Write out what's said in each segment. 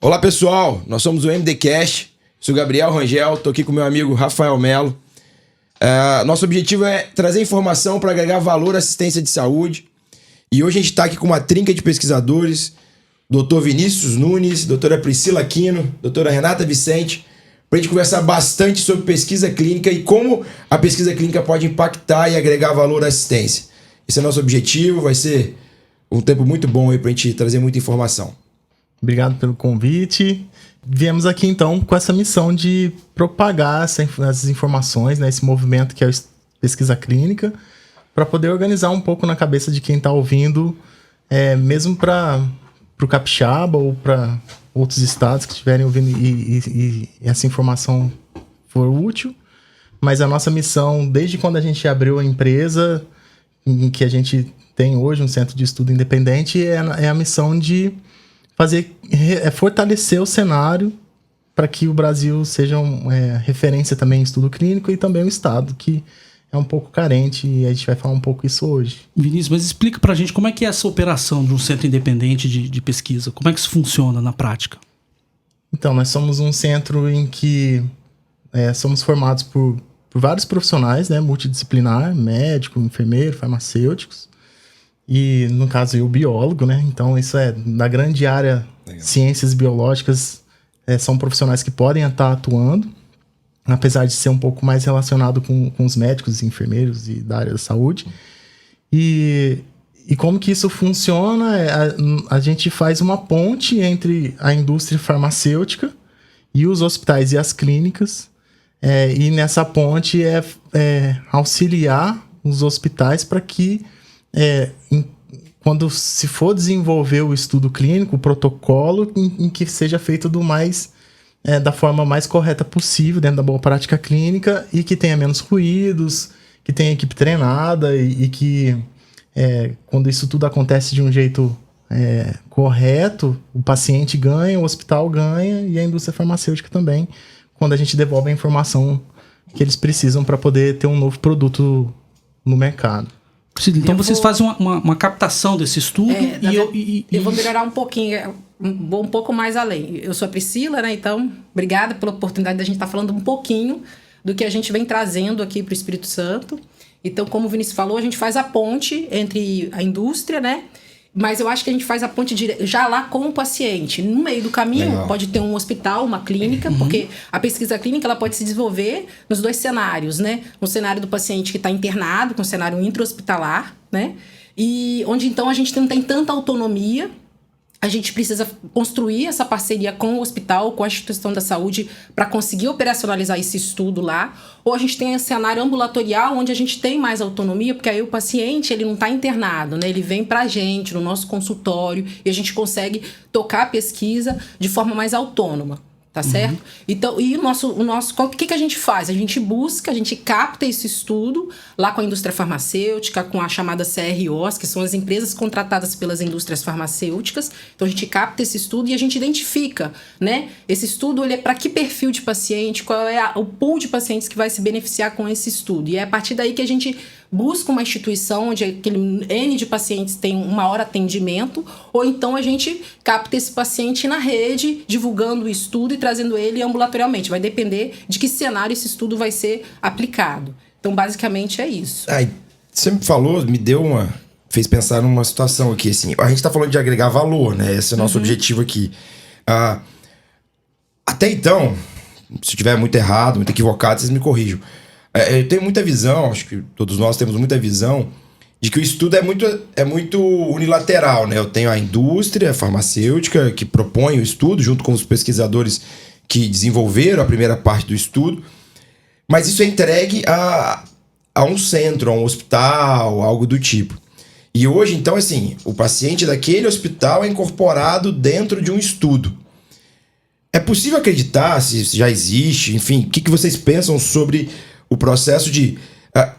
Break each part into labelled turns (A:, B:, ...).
A: Olá pessoal, nós somos o MDcast, sou Gabriel Rangel, estou aqui com meu amigo Rafael Melo. Nosso objetivo é trazer informação para agregar valor à assistência de saúde. E hoje a gente está aqui com uma trinca de pesquisadores, Dr. Vinícius Nunes, doutora Priscila Aquino, doutora Renata Vicente, para a gente conversar bastante sobre pesquisa clínica e como a pesquisa clínica pode impactar e agregar valor à assistência. Esse é o nosso objetivo, vai ser um tempo muito bom aí para a gente trazer muita informação.
B: Obrigado pelo convite. Viemos aqui então com essa missão de propagar essas informações, né, esse movimento que é a pesquisa clínica, para poder organizar um pouco na cabeça de quem está ouvindo, mesmo para o Capixaba ou para outros estados que estiverem ouvindo e essa informação for útil. Mas a nossa missão, desde quando a gente abriu a empresa, em que a gente tem hoje um centro de estudo independente, é a missão de fortalecer o cenário para que o Brasil seja referência também em estudo clínico e também o estado, que é um pouco carente, e a gente vai falar um pouco isso hoje.
C: Vinícius, mas explica pra gente como é que é essa operação de um centro independente de pesquisa, como é que isso funciona na prática?
B: Então, nós somos um centro em que somos formados por vários profissionais, né, multidisciplinar, médico, enfermeiro, farmacêuticos, e no caso eu biólogo, né, então isso é da grande área. Legal. Ciências biológicas, são profissionais que podem estar atuando, apesar de ser um pouco mais relacionado com os médicos e enfermeiros e da área da saúde. E como que isso funciona? A gente faz uma ponte entre a indústria farmacêutica e os hospitais e as clínicas, e nessa ponte auxiliar os hospitais para que, quando se for desenvolver o estudo clínico, o protocolo, em que seja feito da forma mais correta possível, dentro da boa prática clínica, e que tenha menos ruídos, que tenha equipe treinada e que, quando isso tudo acontece de um jeito correto, o paciente ganha, o hospital ganha e a indústria farmacêutica também, quando a gente devolve a informação que eles precisam para poder ter um novo produto no mercado.
C: Então vocês fazem uma captação desse estudo
D: eu vou melhorar um pouquinho, vou um pouco mais além. Eu sou a Priscila, né? Então, obrigada pela oportunidade da gente estar falando um pouquinho do que a gente vem trazendo aqui para o Espírito Santo. Então, como o Vinícius falou, a gente faz a ponte entre a indústria, né? Mas eu acho que a gente faz a ponte já lá com o paciente. No meio do caminho, legal, pode ter um hospital, uma clínica, porque a pesquisa clínica ela pode se desenvolver nos dois cenários, né? No cenário do paciente que está internado, com o cenário intra-hospitalar, né? E onde então a gente não tem tanta autonomia. A gente precisa construir essa parceria com o hospital, com a instituição da saúde, para conseguir operacionalizar esse estudo lá. Ou a gente tem esse cenário ambulatorial, onde a gente tem mais autonomia, porque aí o paciente ele não está internado, né? Ele vem para a gente, no nosso consultório, e a gente consegue tocar a pesquisa de forma mais autônoma. Tá certo? Então, e o que a gente faz? A gente capta esse estudo lá com a indústria farmacêutica, com a chamada CROs, que são as empresas contratadas pelas indústrias farmacêuticas. Então, a gente capta esse estudo e a gente identifica, né? Esse estudo, ele é para que perfil de paciente, qual é o pool de pacientes que vai se beneficiar com esse estudo. E é a partir daí que a gente busca uma instituição onde aquele N de pacientes tem um maior atendimento, ou então a gente capta esse paciente na rede, divulgando o estudo e trazendo ele ambulatorialmente. Vai depender de que cenário esse estudo vai ser aplicado. Então, basicamente, é isso.
A: Você me falou, fez pensar numa situação aqui, assim, a gente tá falando de agregar valor, né? Esse é o nosso objetivo aqui. Até então, se eu estiver muito errado, muito equivocado, vocês me corrijam. Eu tenho muita visão, acho que todos nós temos muita visão, de que o estudo é muito unilateral, né? Eu tenho a indústria farmacêutica que propõe o estudo, junto com os pesquisadores que desenvolveram a primeira parte do estudo, mas isso é entregue a um centro, a um hospital, algo do tipo. E hoje, então, assim, o paciente daquele hospital é incorporado dentro de um estudo. É possível acreditar, se já existe, enfim, o que vocês pensam sobre o processo de,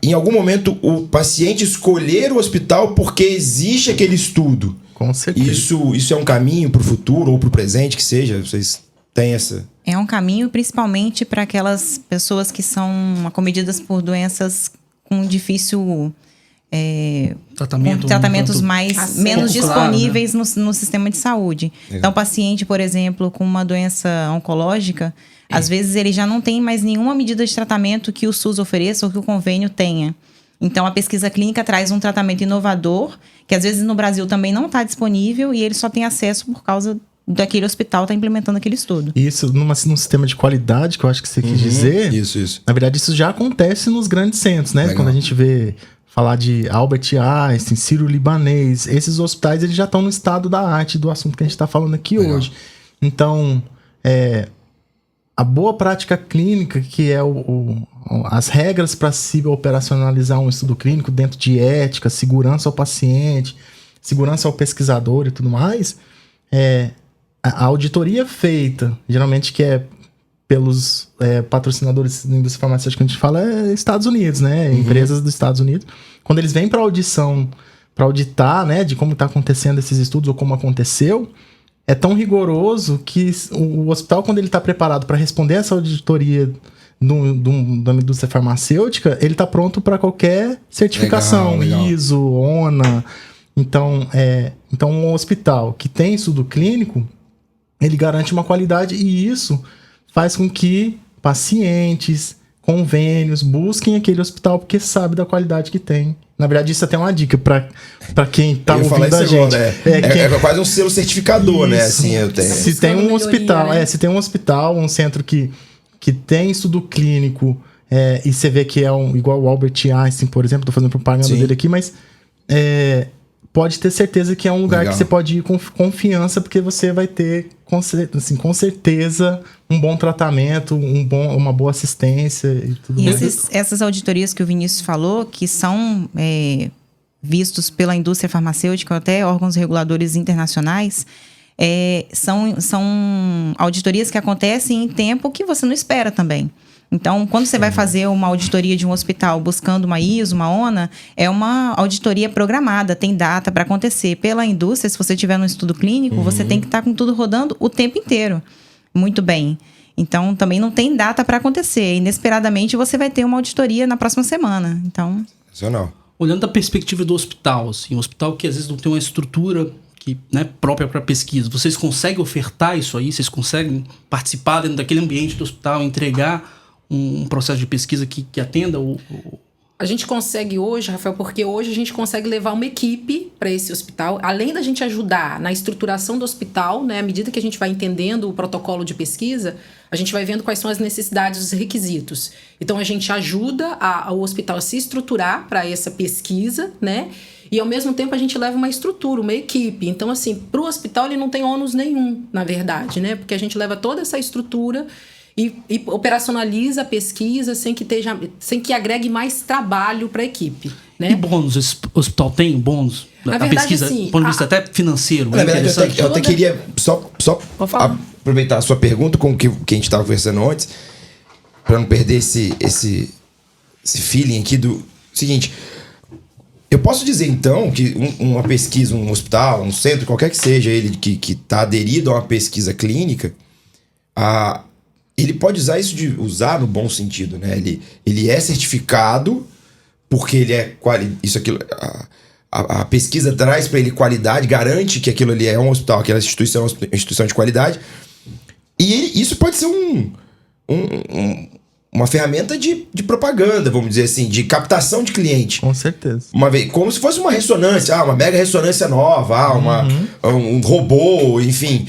A: em algum momento, o paciente escolher o hospital porque existe aquele estudo?
B: Com certeza.
A: Isso é um caminho para o futuro ou para o presente, que seja? Vocês têm essa...
E: É um caminho principalmente para aquelas pessoas que são acometidas por doenças com difícil
C: Tratamento,
E: com tratamentos
C: tanto
E: menos
C: pouco claro,
E: disponíveis no sistema de saúde. Então, o paciente, por exemplo, com uma doença oncológica, às vezes ele já não tem mais nenhuma medida de tratamento que o SUS ofereça ou que o convênio tenha. Então, a pesquisa clínica traz um tratamento inovador, que às vezes no Brasil também não está disponível e ele só tem acesso por causa daquele hospital estar implementando aquele estudo.
B: Isso, num sistema de qualidade, que eu acho que você quis dizer.
A: Isso.
B: Na verdade, isso já acontece nos grandes centros, né?
A: Legal.
B: Quando a gente vê falar de Albert Einstein, Sírio-Libanês, esses hospitais eles já estão no estado da arte do assunto que a gente está falando aqui hoje. Então, a boa prática clínica, que é as regras para se operacionalizar um estudo clínico dentro de ética, segurança ao paciente, segurança ao pesquisador e tudo mais, a auditoria feita, geralmente que é pelos patrocinadores da indústria farmacêutica que a gente fala, Estados Unidos, né? Empresas dos Estados Unidos. Quando eles vêm para audição, para auditar, né, de como está acontecendo esses estudos ou como aconteceu, é tão rigoroso que o hospital, quando ele está preparado para responder essa auditoria da indústria farmacêutica, ele está pronto para qualquer certificação,
A: legal.
B: ISO, ONA. Então, um hospital que tem estudo clínico, ele garante uma qualidade e isso faz com que pacientes, convênios, busquem aquele hospital porque sabe da qualidade que tem. Na verdade, isso é até uma dica para quem tá ouvindo a gente.
A: É quase um selo certificador, né? Assim, eu tenho.
B: Se tem um hospital, se tem um hospital, um centro que tem estudo clínico, e você vê que é igual o Albert Einstein, por exemplo, tô fazendo propaganda dele aqui, mas pode ter certeza que é um lugar
A: Legal.
B: que você pode ir com confiança, porque você vai ter, com certeza, um bom tratamento, uma boa assistência e tudo
E: E
B: mais.
E: essas auditorias que o Vinícius falou, que são vistos pela indústria farmacêutica, até órgãos reguladores internacionais, são auditorias que acontecem em tempo que você não espera também. Então, quando você vai fazer uma auditoria de um hospital buscando uma ISO, uma ONA, é uma auditoria programada, tem data para acontecer. Pela indústria, se você tiver no estudo clínico, você tem que estar com tudo rodando o tempo inteiro. Muito bem. Então, também não tem data para acontecer. Inesperadamente, você vai ter uma auditoria na próxima semana. Então,
A: Sensacional.
C: Olhando da perspectiva do hospital, assim, um hospital que às vezes não tem uma estrutura própria para pesquisa, vocês conseguem ofertar isso aí? Vocês conseguem participar dentro daquele ambiente do hospital, entregar um processo de pesquisa que atenda
D: A gente consegue hoje, Rafael, porque hoje a gente consegue levar uma equipe para esse hospital. Além da gente ajudar na estruturação do hospital, né, à medida que a gente vai entendendo o protocolo de pesquisa, a gente vai vendo quais são as necessidades, os requisitos. Então, a gente ajuda o hospital a se estruturar para essa pesquisa, né? E, ao mesmo tempo, a gente leva uma estrutura, uma equipe. Então, assim, para o hospital, ele não tem ônus nenhum, na verdade, né? Porque a gente leva toda essa estrutura e operacionaliza a pesquisa sem que agregue mais trabalho para a equipe, né?
C: E bônus? Esse hospital tem bônus?
D: Na
C: a
D: verdade,
C: pesquisa,
D: assim,
C: do ponto de vista até financeiro.
A: Na verdade, eu até queria só aproveitar a sua pergunta com o que a gente estava conversando antes, para não perder esse feeling aqui do seguinte. Eu posso dizer, então, que uma pesquisa, um hospital, um centro, qualquer que seja ele que está aderido a uma pesquisa clínica, ele pode usar no bom sentido, né? Ele é certificado porque ele é a pesquisa traz para ele qualidade, garante que aquilo ali é um hospital, aquela instituição é uma instituição de qualidade. E isso pode ser uma ferramenta de propaganda, vamos dizer assim, de captação de cliente.
B: Com certeza.
A: Como se fosse uma ressonância, uma mega ressonância nova, um robô, enfim.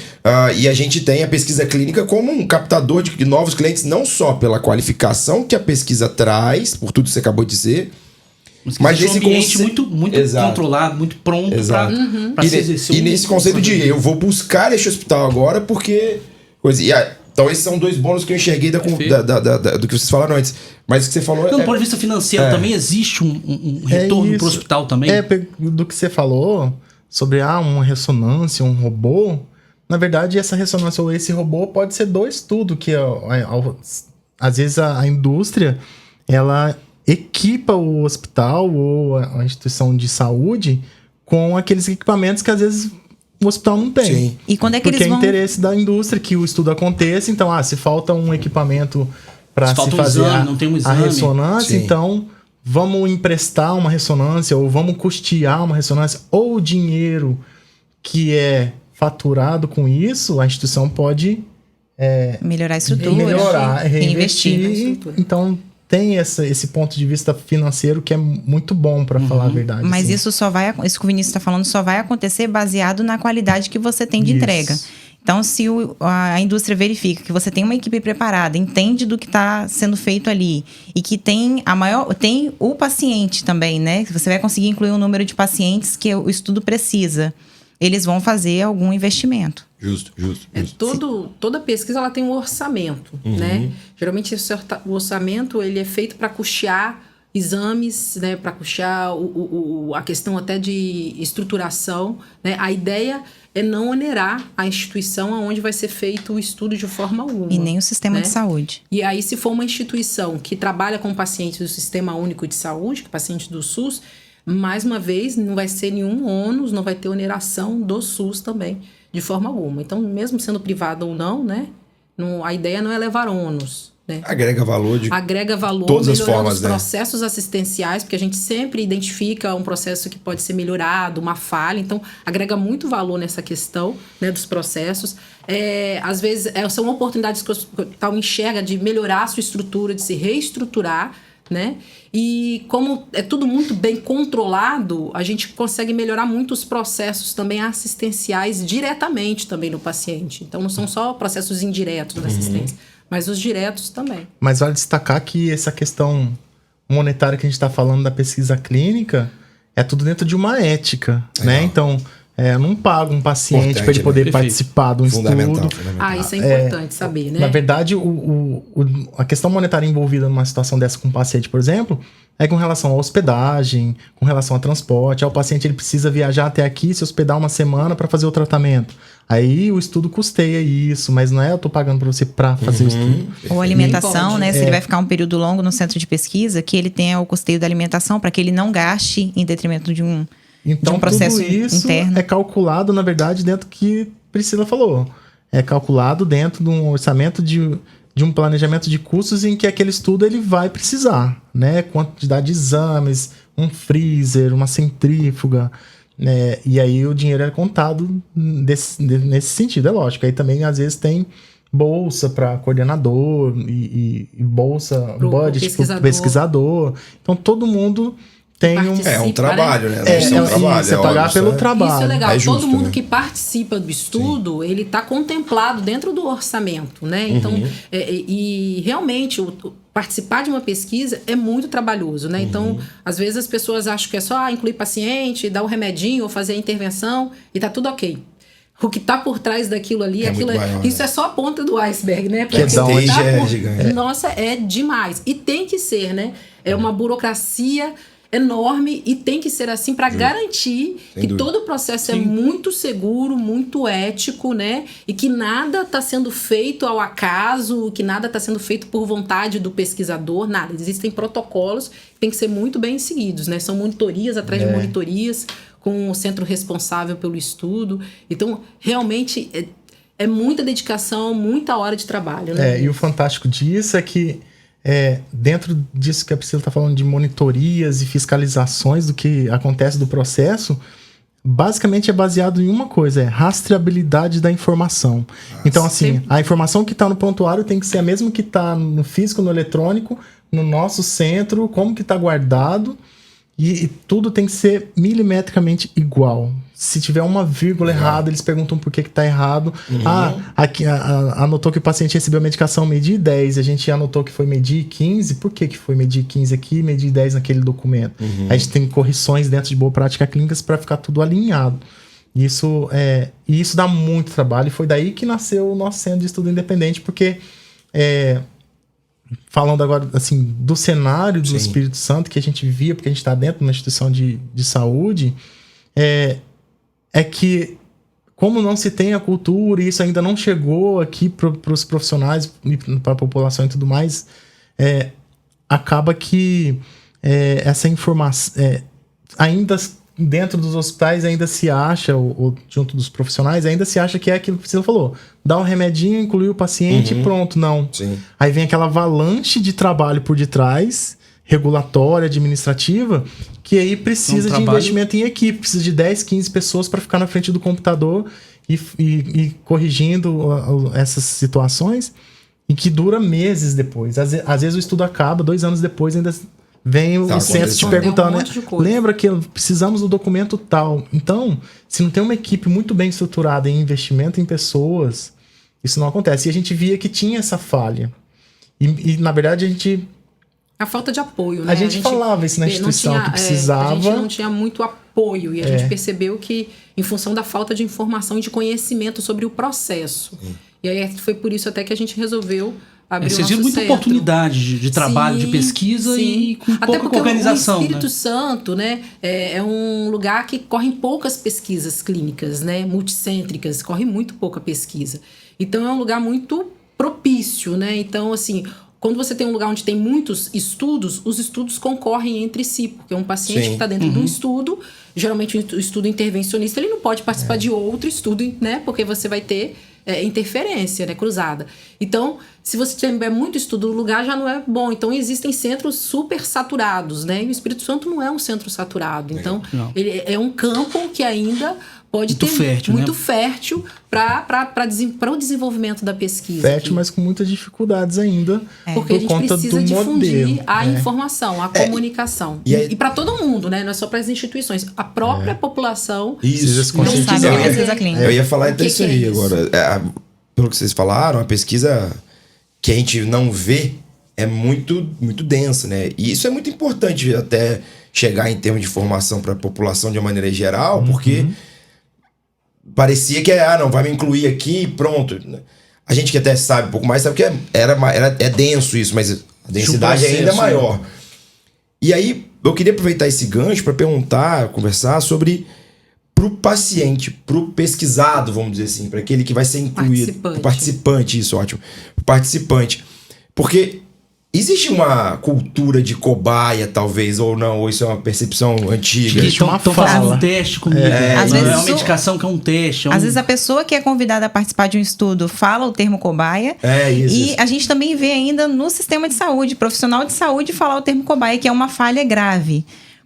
A: E a gente tem a pesquisa clínica como um captador de novos clientes, não só pela qualificação que a pesquisa traz, por tudo que você acabou de dizer, mas
C: esse ambiente muito controlado, muito pronto para se exercer.
A: E nesse conceito de eu vou buscar este hospital agora porque... Então esses são dois bônus que eu enxerguei do que vocês falaram antes. Mas o que você falou...
C: do ponto de vista financeiro também existe um retorno para o hospital também?
B: Do que você falou sobre uma ressonância, um robô. Na verdade, essa ressonância ou esse robô pode ser do estudo, que às vezes a indústria ela equipa o hospital ou a instituição de saúde com aqueles equipamentos que às vezes o hospital não tem.
A: Sim.
E: E quando é que
B: porque
E: eles vão...
B: é interesse da indústria que o estudo aconteça. Então, se falta um equipamento para se fazer
C: exame, não tem um exame.
B: a ressonância,
A: Sim.
B: então vamos emprestar uma ressonância ou vamos custear uma ressonância, ou o dinheiro que é faturado com isso, a instituição pode
E: melhorar a estrutura,
B: reinvestir. Então, tem esse ponto de vista financeiro que é muito bom, para falar a verdade.
E: Mas
B: assim.
E: isso que o Vinícius está falando só vai acontecer baseado na qualidade que você tem de entrega. Então, se a indústria verifica que você tem uma equipe preparada, entende do que está sendo feito ali e que tem o paciente também, né? Que você vai conseguir incluir um número de pacientes que o estudo precisa, eles vão fazer algum investimento.
A: Justo.
D: Toda pesquisa ela tem um orçamento, né? Geralmente o orçamento ele é feito para custear exames, né? Para custear a questão até de estruturação, né? A ideia é não onerar a instituição onde vai ser feito o estudo de forma alguma.
E: E nem o sistema, né, de saúde.
D: E aí, se for uma instituição que trabalha com pacientes do Sistema Único de Saúde, pacientes do SUS, mais uma vez, não vai ser nenhum ônus, não vai ter oneração do SUS também, de forma alguma. Então, mesmo sendo privado ou não, né? A ideia não é levar ônus. Né?
A: Agrega valor de
D: todas
A: as formas,
D: os processos assistenciais, porque a gente sempre identifica um processo que pode ser melhorado, uma falha, então agrega muito valor nessa questão, né, dos processos. Às vezes são oportunidades que o hospital enxerga de melhorar a sua estrutura, de se reestruturar, né? E como é tudo muito bem controlado, a gente consegue melhorar muito os processos também assistenciais diretamente também no paciente. Então não são só processos indiretos da assistência, mas os diretos também.
B: Mas vale destacar que essa questão monetária que a gente está falando da pesquisa clínica é tudo dentro de uma ética, né? Então, eu não pago um paciente para ele poder participar de um estudo.
D: Isso é importante saber, né?
B: Na verdade, a questão monetária envolvida numa situação dessa com um paciente, por exemplo, é com relação à hospedagem, com relação ao transporte. O paciente ele precisa viajar até aqui, se hospedar uma semana para fazer o tratamento. Aí o estudo custeia isso, mas não é eu tô pagando para você para fazer o estudo.
E: Ou alimentação, né? Se ele vai ficar um período longo no centro de pesquisa, que ele tenha o custeio da alimentação para que ele não gaste em detrimento de um processo
B: tudo isso
E: interno.
B: É calculado, na verdade, dentro do que Priscila falou. É calculado dentro de um orçamento de um planejamento de custos em que aquele estudo ele vai precisar, né? Quantidade de exames, um freezer, uma centrífuga, né? E aí o dinheiro é contado nesse sentido, é lógico. Aí também, às vezes, tem bolsa para coordenador e bolsa, budget para pesquisador. Então, todo mundo tem
A: um trabalho, né?
B: Você pagar pelo trabalho.
D: Isso é legal.
A: Justo,
D: todo mundo,
A: né,
D: que participa do estudo, ele está contemplado dentro do orçamento, né? Então, e realmente, participar de uma pesquisa é muito trabalhoso, né? Então, às vezes as pessoas acham que é só incluir paciente, dar um remedinho ou fazer a intervenção e tá tudo ok. O que está por trás daquilo ali, isso é só a ponta do iceberg, né?
A: Porque gigante.
D: Nossa, é demais. E tem que ser, né? É uma burocracia enorme e tem que ser assim para garantir que todo o processo é muito seguro, muito ético, né? E que nada está sendo feito ao acaso, que nada está sendo feito por vontade do pesquisador, nada. Existem protocolos que têm que ser muito bem seguidos, né? São monitorias atrás de monitorias com o centro responsável pelo estudo. Então, realmente, é muita dedicação, muita hora de trabalho, né?
B: E o fantástico disso é que dentro disso que a Priscila está falando de monitorias e fiscalizações do que acontece do processo, basicamente é baseado em uma coisa, rastreabilidade da informação. Então, assim, a informação que está no prontuário tem que ser a mesma que está no físico, no eletrônico, no nosso centro, como que está guardado, e tudo tem que ser milimetricamente igual. Se tiver uma vírgula errada, eles perguntam por que está errado. Aqui anotou que o paciente recebeu a medicação medir 10, a gente anotou que foi medir 15. Por que foi medir 15 aqui e medir 10 naquele documento? A gente tem correções dentro de boa prática clínica para ficar tudo alinhado. Isso dá muito trabalho, e foi daí que nasceu o nosso centro de estudo independente, porque falando agora assim, do cenário do Espírito Santo que a gente vivia, porque a gente está dentro de uma instituição de saúde, é que, como não se tem a cultura e isso ainda não chegou aqui para os profissionais e para a população e tudo mais, acaba que essa informação ainda dentro dos hospitais ainda se acha, ou junto dos profissionais, ainda se acha que é aquilo que você falou. Dá um remedinho, incluir o paciente e pronto. Não. Aí vem aquela avalanche de trabalho por detrás regulatória, administrativa, que aí precisa de investimento em equipe, precisa de 10, 15 pessoas para ficar na frente do computador e corrigindo essas situações, e que dura meses depois. Às vezes o estudo acaba, 2 anos depois ainda vem o centro te perguntando, né? Lembra que precisamos do documento tal. Então, se não tem uma equipe muito bem estruturada em investimento em pessoas, isso não acontece. E a gente via que tinha essa falha. E na verdade,
D: a falta de apoio, né?
B: A gente falava isso na instituição, que precisava...
D: a gente não tinha muito apoio. E a gente percebeu que, em função da falta de informação e de conhecimento sobre o processo. E aí foi por isso até que a gente resolveu abrir o nosso centro. Vocês viram muita
C: oportunidade de trabalho, de pesquisa e com
D: até
C: pouca organização.
D: O Espírito Santo, né, é um lugar que correm poucas pesquisas clínicas, né, multicêntricas, corre muito pouca pesquisa. Então é um lugar muito propício, né? Então, assim, quando você tem um lugar onde tem muitos estudos, os estudos concorrem entre si, porque um paciente que está dentro de um estudo, geralmente o estudo intervencionista, ele não pode participar de outro estudo, né? Porque você vai ter interferência, né, cruzada. Então, se você tiver muito estudo no lugar, já não é bom. Então, existem centros super saturados, né? E o Espírito Santo não é um centro saturado. Então, ele é um campo que ainda pode
C: muito
D: ter
C: fértil,
D: muito
C: né?
D: fértil para o desenvolvimento da pesquisa.
B: Fértil, mas com muitas dificuldades ainda.
D: Porque a gente precisa difundir a informação, a comunicação. E para todo mundo, né? Não é só para as instituições. A própria população
B: precisa se
E: não sabe
B: conscientizar.
E: pesquisa clínica.
A: Eu ia falar disso aí agora. Pelo que vocês falaram, a pesquisa que a gente não vê é muito, muito densa, né? E isso é muito importante até chegar em termos de formação para a população de uma maneira geral, porque parecia que não vai me incluir aqui e pronto. A gente que até sabe um pouco mais sabe que é denso isso, mas a densidade ainda é maior. E aí, eu queria aproveitar esse gancho para conversar sobre pro paciente, pro pesquisado, vamos dizer assim, para aquele que vai ser incluído. Participante, isso, ótimo. Participante. Porque existe uma cultura de cobaia, talvez, ou não, ou isso é uma percepção antiga?
C: Estão fazendo um teste comigo.
E: Às
C: não
E: vezes
C: é uma medicação que é um teste.
E: Às vezes a pessoa que é convidada a participar de um estudo fala o termo cobaia.
A: Isso.
E: A gente também vê ainda no sistema de saúde, profissional de saúde falar o termo cobaia, que é uma falha grave.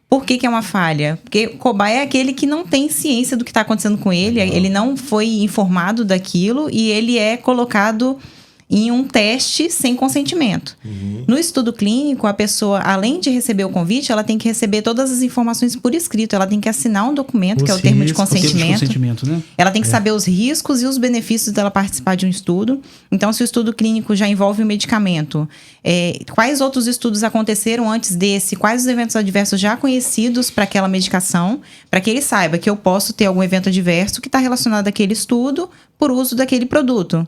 E: Por que é uma falha? Porque cobaia é aquele que não tem ciência do que está acontecendo com ele, ele não foi informado daquilo e ele é colocado em um teste sem consentimento. No estudo clínico, a pessoa, além de receber o convite, ela tem que receber todas as informações por escrito. Ela tem que assinar um documento, que é o termo de consentimento.
C: Né?
E: Ela tem que saber os riscos e os benefícios dela participar de um estudo. Então, se o estudo clínico já envolve o medicamento, quais outros estudos aconteceram antes desse? Quais os eventos adversos já conhecidos para aquela medicação? Para que ele saiba que eu posso ter algum evento adverso que está relacionado àquele estudo por uso daquele produto.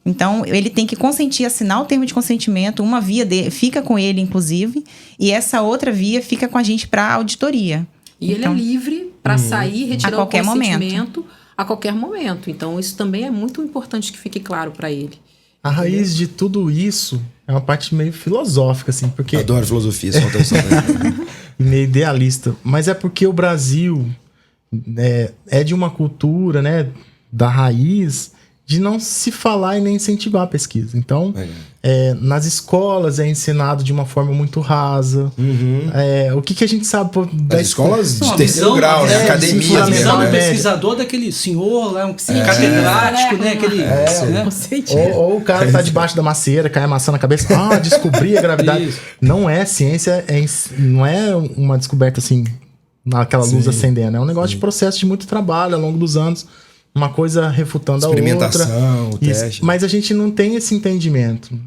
E: Então, ele tem que consentir, assinar o termo de consentimento, uma via fica com ele, inclusive, e essa outra via fica com a gente para auditoria.
D: E
E: então,
D: ele é livre para sair, retirar
E: o consentimento
D: a qualquer momento. Então, isso também é muito importante que fique claro para ele.
B: A raiz de tudo isso é uma parte meio filosófica, assim, porque...
A: Adoro filosofia, só atenção.
B: meio idealista. Mas é porque o Brasil é de uma cultura, né, da raiz... de não se falar e nem incentivar a pesquisa. Então, nas escolas é ensinado de uma forma muito rasa. O que a gente sabe
A: das escolas de terceiro grau, né? Academia.
C: A visão do pesquisador daquele senhor lá, um catedrático, né? Aquele,
B: ou o cara que tá debaixo da macieira, cai a maçã na cabeça. Descobri a gravidade. Isso. Não é ciência, não é uma descoberta assim, naquela luz acendendo. É um negócio de processo de muito trabalho ao longo dos anos. Uma coisa refutando a outra.
A: Experimentação, o teste.
B: Mas a gente não tem esse entendimento.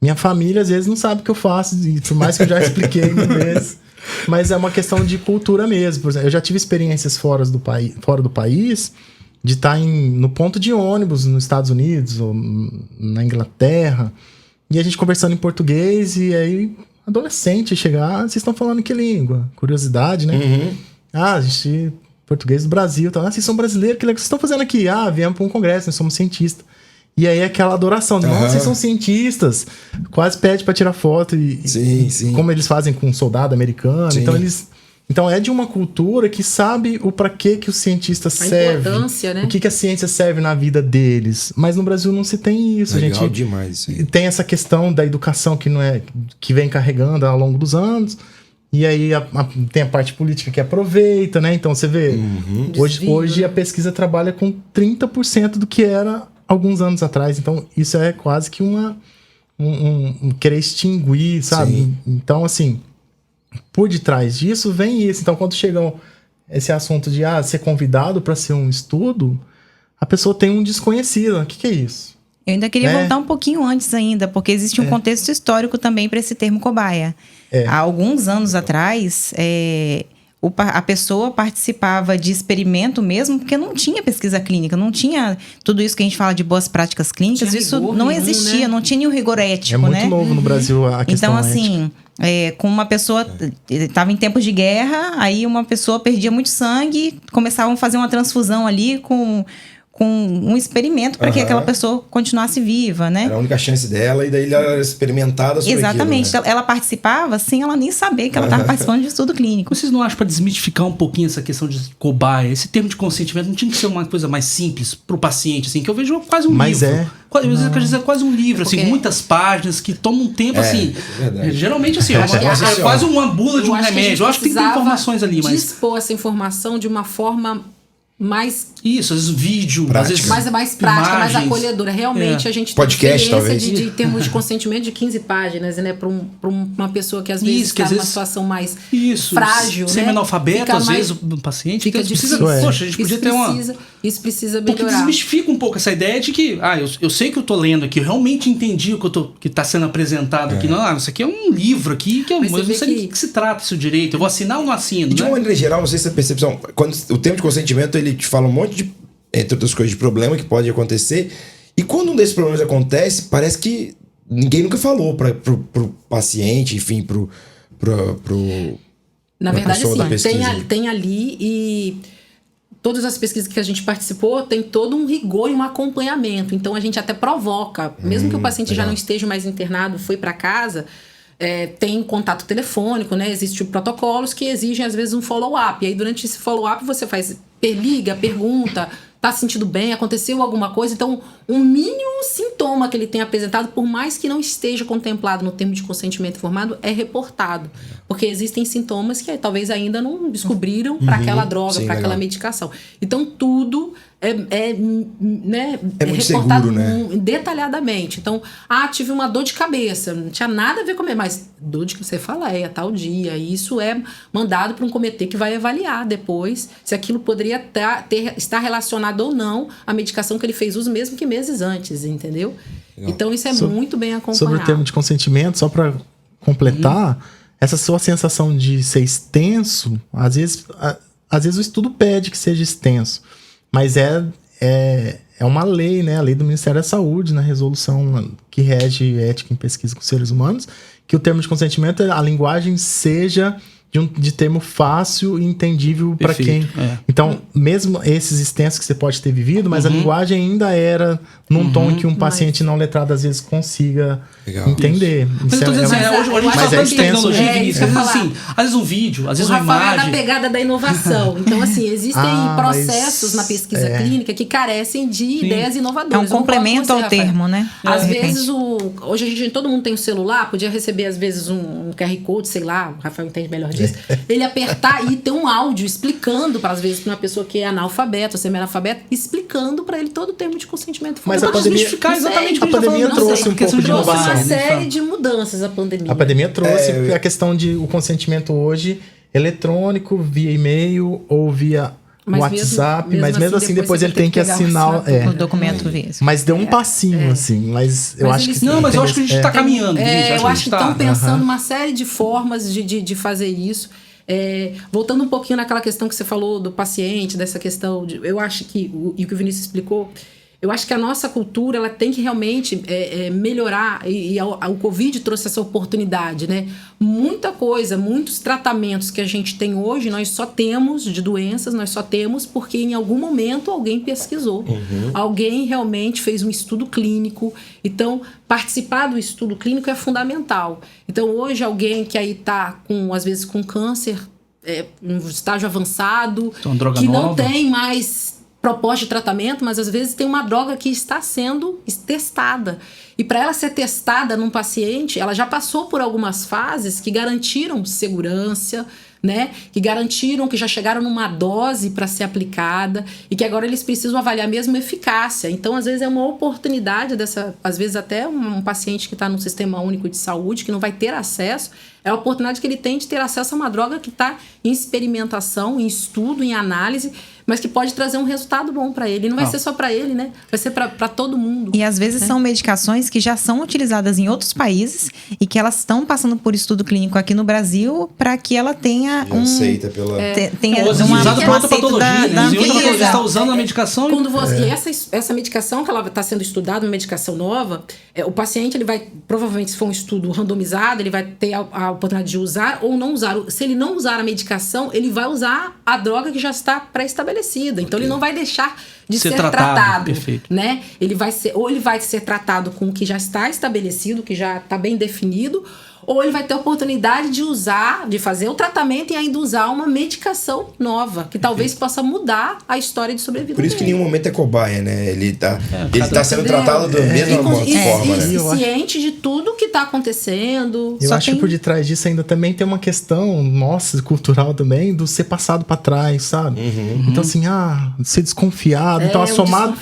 B: Minha família, às vezes, não sabe o que eu faço, por mais que eu já expliquei mil vezes. Mas é uma questão de cultura mesmo. Por exemplo, eu já tive experiências fora do país, de estar no ponto de ônibus nos Estados Unidos ou na Inglaterra, e a gente conversando em português, e aí, adolescente chegar, vocês estão falando que língua? Curiosidade, né? A gente... português do Brasil, tá? Vocês são brasileiros, que vocês estão fazendo aqui? Viemos para um congresso, nós somos cientistas. E aí aquela adoração, nossa, vocês são cientistas, quase pede para tirar foto. Sim. Como eles fazem com um soldado americano. Sim. Então eles Então é de uma cultura que sabe o para que o cientista serve.
D: A importância, né?
B: O que a ciência serve na vida deles. Mas no Brasil não se tem isso.
A: Legal
B: A gente
A: demais isso aí.
B: tem essa questão da educação que vem carregando ao longo dos anos. E aí tem a parte política que aproveita, né? Então você vê, hoje a pesquisa trabalha com 30% do que era alguns anos atrás. Então isso é quase que um querer extinguir, sabe?
A: Sim.
B: Então, assim, por detrás disso vem isso. Então, quando chega esse assunto de ser convidado para ser um estudo, a pessoa tem um desconhecido. O que é isso?
E: Eu ainda queria voltar um pouquinho antes ainda, porque existe um contexto histórico também para esse termo cobaia. Há alguns anos atrás, a pessoa participava de experimento mesmo, porque não tinha pesquisa clínica, não tinha tudo isso que a gente fala de boas práticas clínicas, isso não existia, né? Não tinha nenhum rigor ético,
B: né?
E: É muito
B: novo no Brasil a questão
E: ética. Então, assim, com uma pessoa... Estava em tempos de guerra, aí uma pessoa perdia muito sangue, começavam a fazer uma transfusão ali com um experimento para que aquela pessoa continuasse viva, né?
A: Era a única chance dela e daí ela era experimentada sobre
E: Exatamente.
A: aquilo, né?
E: Ela participava sem ela nem saber que ela estava participando de estudo clínico.
C: Vocês não acham, para desmitificar um pouquinho essa questão de cobaia, esse termo de consentimento não tinha que ser uma coisa mais simples pro paciente, assim, que eu vejo quase um livro. Quase um livro, assim, muitas páginas que tomam um tempo, assim. Geralmente, assim, é quase uma bula de um remédio. Eu acho que tem que ter informações ali, mas...
D: dispor essa informação de uma forma mais...
C: Isso, às vezes vídeo,
D: às vezes mais prática,
C: imagens,
D: mais acolhedora. Realmente a gente
A: podcast,
D: tem
A: talvez.
D: de termos de consentimento de 15 páginas, né? Para uma pessoa que às vezes está numa situação mais frágil, né?
C: Semi-analfabeto, às vezes, o paciente
D: fica
C: precisa... Poxa, a gente podia ter
D: Isso precisa melhorar.
C: Porque desmistifica um pouco essa ideia de que, eu sei que eu tô lendo aqui, eu realmente entendi o que tá sendo apresentado aqui. Não, isso aqui é um livro aqui, que eu não sei do que se trata isso direito. Eu vou assinar ou não assino,
A: de uma maneira geral, não sei se a percepção... Quando o termo de consentimento, ele te fala um monte de, entre outras coisas, de problema que pode acontecer. E quando um desses problemas acontece, parece que ninguém nunca falou pro paciente, enfim,
D: na verdade, sim, tem ali e todas as pesquisas que a gente participou tem todo um rigor e um acompanhamento. Então a gente até provoca, mesmo que o paciente já não esteja mais internado, foi para casa, tem contato telefônico, né? Existem protocolos que exigem às vezes um follow-up. E aí durante esse follow-up você liga, pergunta, tá se sentindo bem, aconteceu alguma coisa. Então, um mínimo sintoma que ele tem apresentado, por mais que não esteja contemplado no termo de consentimento informado, é reportado. Porque existem sintomas que talvez ainda não descobriram para aquela droga, para aquela medicação. Então, tudo é
A: muito
D: reportado
A: seguro, né?
D: Detalhadamente. Então, tive uma dor de cabeça, não tinha nada a ver com mas dor de que você fala tal dia. E isso é mandado para um comitê que vai avaliar depois se aquilo poderia estar relacionado ou não à medicação que ele fez uso, mesmo que meses antes, entendeu? Legal. Então, isso é muito bem acompanhado.
B: Sobre o termo de consentimento, só para completar, essa sua sensação de ser extenso, às vezes o estudo pede que seja extenso, mas é uma lei, né? A lei do Ministério da Saúde, na resolução que rege ética em pesquisa com seres humanos, que o termo de consentimento, a linguagem seja de termo fácil e entendível para quem... Então, mesmo esses extensos que você pode ter vivido, mas a linguagem ainda era num tom que um paciente não letrado às vezes consiga entender.
C: Mas eu tô dizendo, hoje a gente tá de tecnologia, Vinícius, às vezes um vídeo, às vezes uma imagem...
D: é da pegada da inovação. Então, assim, existem processos na pesquisa clínica que carecem de ideias inovadoras.
E: É um complemento ao termo, né?
D: Às vezes, hoje todo mundo tem um celular, podia receber às vezes um QR Code, sei lá, o Rafael entende melhor disso, ele apertar e ter um áudio explicando, às vezes, para uma pessoa que é analfabeta ou semi-analfabeta, explicando para ele todo o termo de consentimento.
B: Mas a pandemia,
C: exatamente
B: a pandemia trouxe um pouco de inovação.
D: Uma série de mudanças a pandemia.
B: A pandemia trouxe a questão de o consentimento hoje eletrônico, via e-mail ou via WhatsApp, mas mesmo assim depois ele tem que assinar
E: o documento via.
B: Mas deu um passinho, assim. Mas eu acho que...
C: Não, mas eu acho que a gente está caminhando.
D: Eu acho que estão pensando uma série de formas de fazer isso. Voltando um pouquinho naquela questão que você falou do paciente, dessa questão eu acho que, e o que o Vinícius explicou, eu acho que a nossa cultura ela tem que realmente melhorar, e o Covid trouxe essa oportunidade, né? Muita coisa, muitos tratamentos que a gente tem hoje, nós só temos de doenças, nós só temos porque em algum momento alguém pesquisou. Alguém realmente fez um estudo clínico. Então, participar do estudo clínico é fundamental. Então, hoje alguém que aí está às vezes com câncer, um estágio avançado,
C: Então, droga
D: que não
C: nova.
D: tem mais proposta de tratamento, mas às vezes tem uma droga que está sendo testada. E para ela ser testada num paciente, ela já passou por algumas fases que garantiram segurança, né? Que garantiram que já chegaram numa dose para ser aplicada e que agora eles precisam avaliar mesmo a eficácia. Então, às vezes, é uma oportunidade às vezes até um paciente que está no Sistema Único de Saúde, que não vai ter acesso, é a oportunidade que ele tem de ter acesso a uma droga que está em experimentação, em estudo, em análise, mas que pode trazer um resultado bom para ele. E não vai ser só para ele, né? Vai ser para todo mundo.
E: E às vezes são medicações que já são utilizadas em outros países e que elas estão passando por estudo clínico aqui no Brasil para que ela tenha
A: aceita pela...
E: tenha
C: Ou usada para outra patologia, né?
E: da
C: Outra patologia
E: Anvisa.
C: está usando a medicação
D: Quando você, e essa medicação que ela está sendo estudada, uma medicação nova, o paciente, ele vai, provavelmente, se for um estudo randomizado, ele vai ter a oportunidade de usar ou não usar. Se ele não usar a medicação, ele vai usar a droga que já está pré-estabelecida. Então, ele não vai deixar de ser tratado.
C: Perfeito.
D: Né? Ele vai ser tratado com o que já está estabelecido, que já está bem definido, ou ele vai ter a oportunidade de fazer o tratamento e ainda usar uma medicação nova, que talvez possa mudar a história de sobrevida
A: Por isso que em
D: dele.
A: nenhum momento é cobaia, né? Ele tá sendo tratado da mesma forma, né?
D: E ciente de tudo que está acontecendo.
B: Eu acho que por detrás disso ainda também tem uma questão nossa, cultural também, do ser passado pra trás, sabe? Então, assim, ser desconfiado. Então, assomado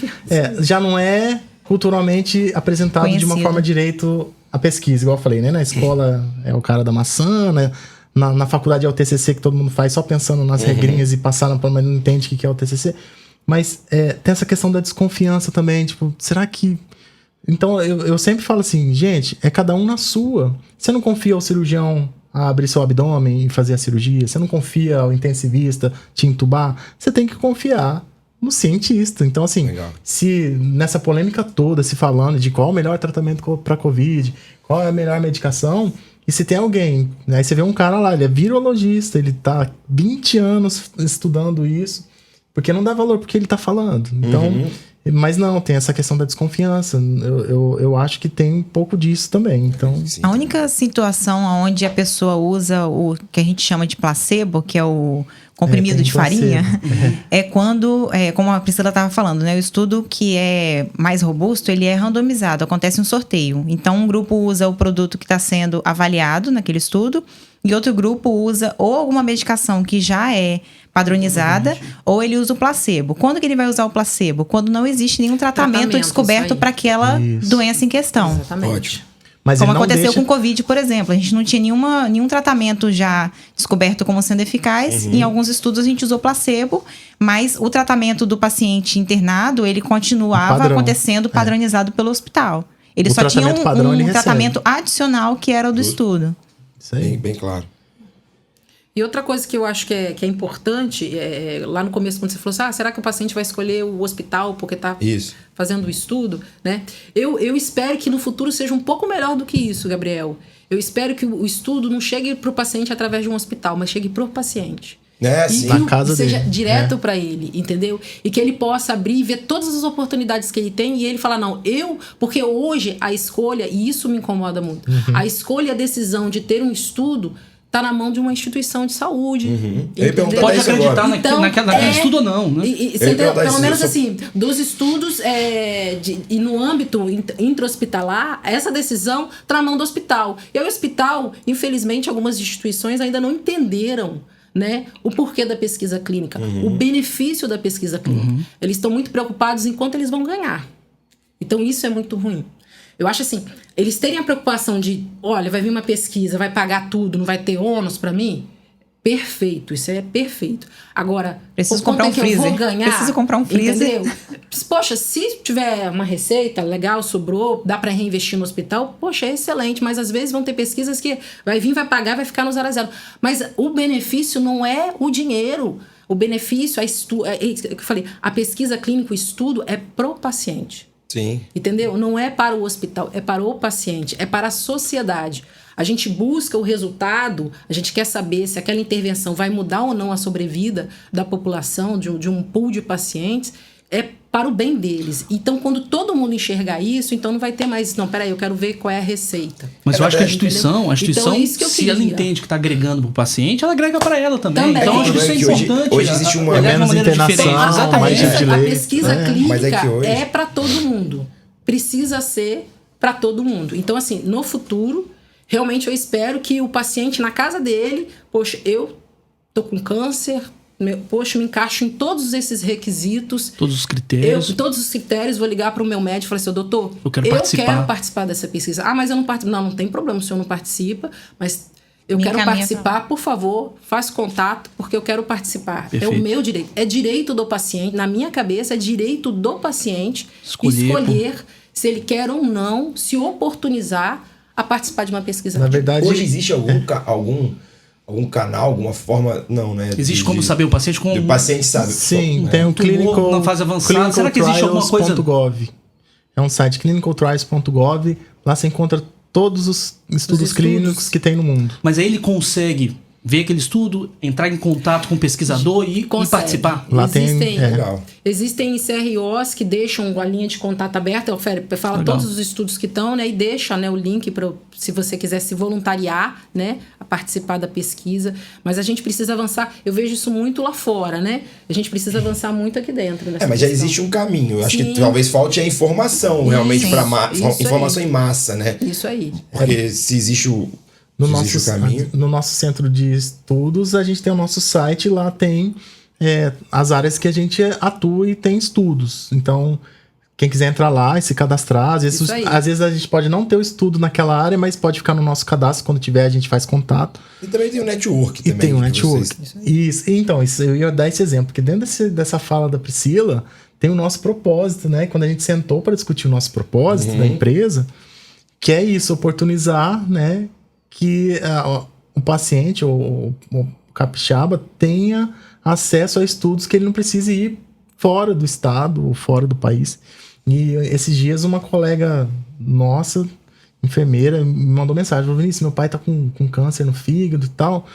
B: já não é culturalmente apresentado de uma
E: Conhecido.
B: forma direito a pesquisa, igual eu falei, né? Na escola é o cara da maçã, né? Na faculdade é o TCC que todo mundo faz só pensando nas regrinhas e passando, mas não entende o que é o TCC. Mas tem essa questão da desconfiança também, tipo, será que... Então, eu sempre falo assim, gente, é cada um na sua. Você não confia ao cirurgião a abrir seu abdômen e fazer a cirurgia, você não confia ao intensivista te entubar, você tem que confiar no cientista. Então, assim,
A: Legal.
B: se nessa polêmica toda, se falando de qual é o melhor tratamento para Covid, qual é a melhor medicação, e se tem alguém, aí você vê um cara lá, ele é virologista, ele tá 20 anos estudando isso, porque não dá valor porque ele tá falando. Então, mas não, tem essa questão da desconfiança. Eu acho que tem um pouco disso também. Então,
A: Sim.
E: A única situação onde a pessoa usa o que a gente chama de placebo, que é o comprimido
B: tem
E: de
B: placebo.
E: farinha, é quando, como a Priscila estava falando, né? O estudo que é mais robusto, ele é randomizado, acontece um sorteio. Então, um grupo usa o produto que está sendo avaliado naquele estudo e outro grupo usa ou alguma medicação que já é padronizada, ou ele usa o placebo. Quando que ele vai usar o placebo? Quando não existe nenhum tratamento
D: Tratamento,
E: descoberto
D: isso aí.
E: para aquela
B: Isso.
E: doença em questão.
D: Exatamente.
A: Ótimo.
B: mas
E: Como
B: ele não
E: aconteceu
B: deixa...
E: com o Covid, por exemplo. A gente não tinha nenhum tratamento já descoberto como sendo eficaz. Em alguns estudos a gente usou placebo, mas o tratamento do paciente internado, ele continuava
B: Padrão.
E: acontecendo padronizado pelo hospital. Ele
B: O
E: só tinha
B: tratamento padrão, ele
E: um
B: recebe.
E: tratamento adicional que era o do estudo.
B: Isso aí.
A: Bem claro.
D: E outra coisa que eu acho que é importante, lá no começo, quando você falou assim, será que o paciente vai escolher o hospital porque está
A: Isso.
D: fazendo o estudo, né? Eu espero que no futuro seja um pouco melhor do que isso, Gabriel. Eu espero que o estudo não chegue para o paciente através de um hospital, mas chegue para o paciente.
A: É,
D: E
A: sim.
B: Na
D: que
B: casa
D: seja
B: dele,
D: direto para ele, entendeu? E que ele possa abrir e ver todas as oportunidades que ele tem e ele falar, não, porque hoje a escolha, e isso me incomoda muito, a escolha e a decisão de ter um estudo tá na mão de uma instituição de saúde.
A: Eu ia perguntar
C: Pode
A: isso
C: acreditar
A: agora.
C: naquele estudo ou não, né?
D: Você
A: ia
D: entendeu?
A: perguntar
D: Pelo
A: isso,
D: menos
A: eu só-
D: assim, dos estudos e no âmbito intra-hospitalar, essa decisão tá na mão do hospital. E aí o hospital, infelizmente, algumas instituições ainda não entenderam, né, o porquê da pesquisa clínica, o benefício da pesquisa clínica. Eles estão muito preocupados em quanto eles vão ganhar. Então isso é muito ruim. Eu acho assim, eles terem a preocupação de, olha, vai vir uma pesquisa, vai pagar tudo, não vai ter ônus para mim? Perfeito, isso é perfeito. Agora,
E: Preciso
D: quanto
E: comprar
D: é
E: um
D: que eu vou
E: freezer.
D: ganhar?
E: Preciso comprar um freezer.
D: Entendeu? Poxa, se tiver uma receita legal, sobrou, dá para reinvestir no hospital, poxa, é excelente. Mas às vezes vão ter pesquisas que vai vir, vai pagar, vai ficar no 0 a 0. Mas o benefício não é o dinheiro. O benefício, eu falei, a pesquisa clínica, o estudo é pro paciente.
A: Sim.
D: Entendeu? Não é para o hospital, é para o paciente, é para a sociedade. A gente busca o resultado, a gente quer saber se aquela intervenção vai mudar ou não a sobrevida da população, de um pool de pacientes, é para o bem deles. Então, quando todo mundo enxergar isso, então não vai ter mais... Não, peraí, eu quero ver qual é a receita.
C: Mas eu acho que a instituição,
D: Então, é isso que eu
C: se ela
D: queria.
C: entende que está agregando para o paciente, ela agrega para ela também.
D: Também.
C: Então, acho que isso é
A: Que
C: importante.
A: hoje existe uma...
C: olhar de
B: menos
C: maneira
B: internação,
C: diferente. Exatamente.
B: mais gente
D: A
B: lê.
D: pesquisa
A: Mas
D: clínica
A: é que hoje-
D: é para todo mundo. Precisa ser para todo mundo. Então, assim, no futuro, realmente eu espero que o paciente na casa dele, poxa, eu tô com câncer, poxa, me encaixo em todos esses requisitos.
C: Todos os critérios.
D: Todos os critérios, vou ligar para o meu médico e falar assim, doutor,
C: Eu quero participar
D: dessa pesquisa. Ah, mas eu não participo. Não tem problema, o senhor não participa, mas eu
E: Me
D: quero
E: encaminha
D: participar, por favor, faz contato, porque eu quero participar.
C: Perfeito.
D: É o meu direito. É direito do paciente, na minha cabeça, é direito do paciente
C: Escolher
D: se ele quer ou não se oportunizar a participar de uma pesquisa.
B: Na verdade,
A: Hoje existe algum canal, alguma forma... Não, né?
C: Existe como saber o paciente com...
A: O paciente sabe.
B: sim, tem o
C: tumor
B: Clinical,
C: na fase avançada. Será que existe alguma coisa-
B: clinicaltrials.gov. É um site clinicaltrials.gov. Lá você encontra todos os estudos clínicos que tem no mundo.
C: Mas aí ele consegue ver aquele estudo, entrar em contato com o pesquisador e participar.
B: Lá tem-
A: Legal.
D: Existem CROs que deixam a linha de contato aberta, fala
C: Legal.
D: todos os estudos que estão, né? E deixa, né, o link para se você quiser se voluntariar, né? A participar da pesquisa. Mas a gente precisa avançar. Eu vejo isso muito lá fora, né? A gente precisa avançar muito aqui dentro. nessa
A: Mas já
D: questão.
A: existe um caminho. Eu acho que
D: Sim.
A: talvez falte a informação, realmente,
D: Isso,
A: para
D: isso
A: informação
D: aí.
A: em massa, né?
D: Isso aí.
A: Porque se existe o caminho...
B: No nosso centro de estudos, a gente tem o nosso site, lá tem as áreas que a gente atua e tem estudos. Então, quem quiser entrar lá e se cadastrar, às vezes a gente pode não ter o estudo naquela área, mas pode ficar no nosso cadastro, quando tiver a gente faz contato.
A: E também tem o network.
B: E
A: também,
B: tem o
A: que
B: network.
A: vocês-
B: Isso. Então, eu ia dar esse exemplo, porque dentro dessa fala da Priscila, tem o nosso propósito, né? Quando a gente sentou para discutir o nosso propósito da empresa, que é isso, oportunizar, né? Que o paciente ou o capixaba tenha acesso a estudos que ele não precise ir fora do estado ou fora do país. E esses dias uma colega nossa, enfermeira, me mandou mensagem: falou, Vinícius, meu pai tá com câncer no fígado e tal,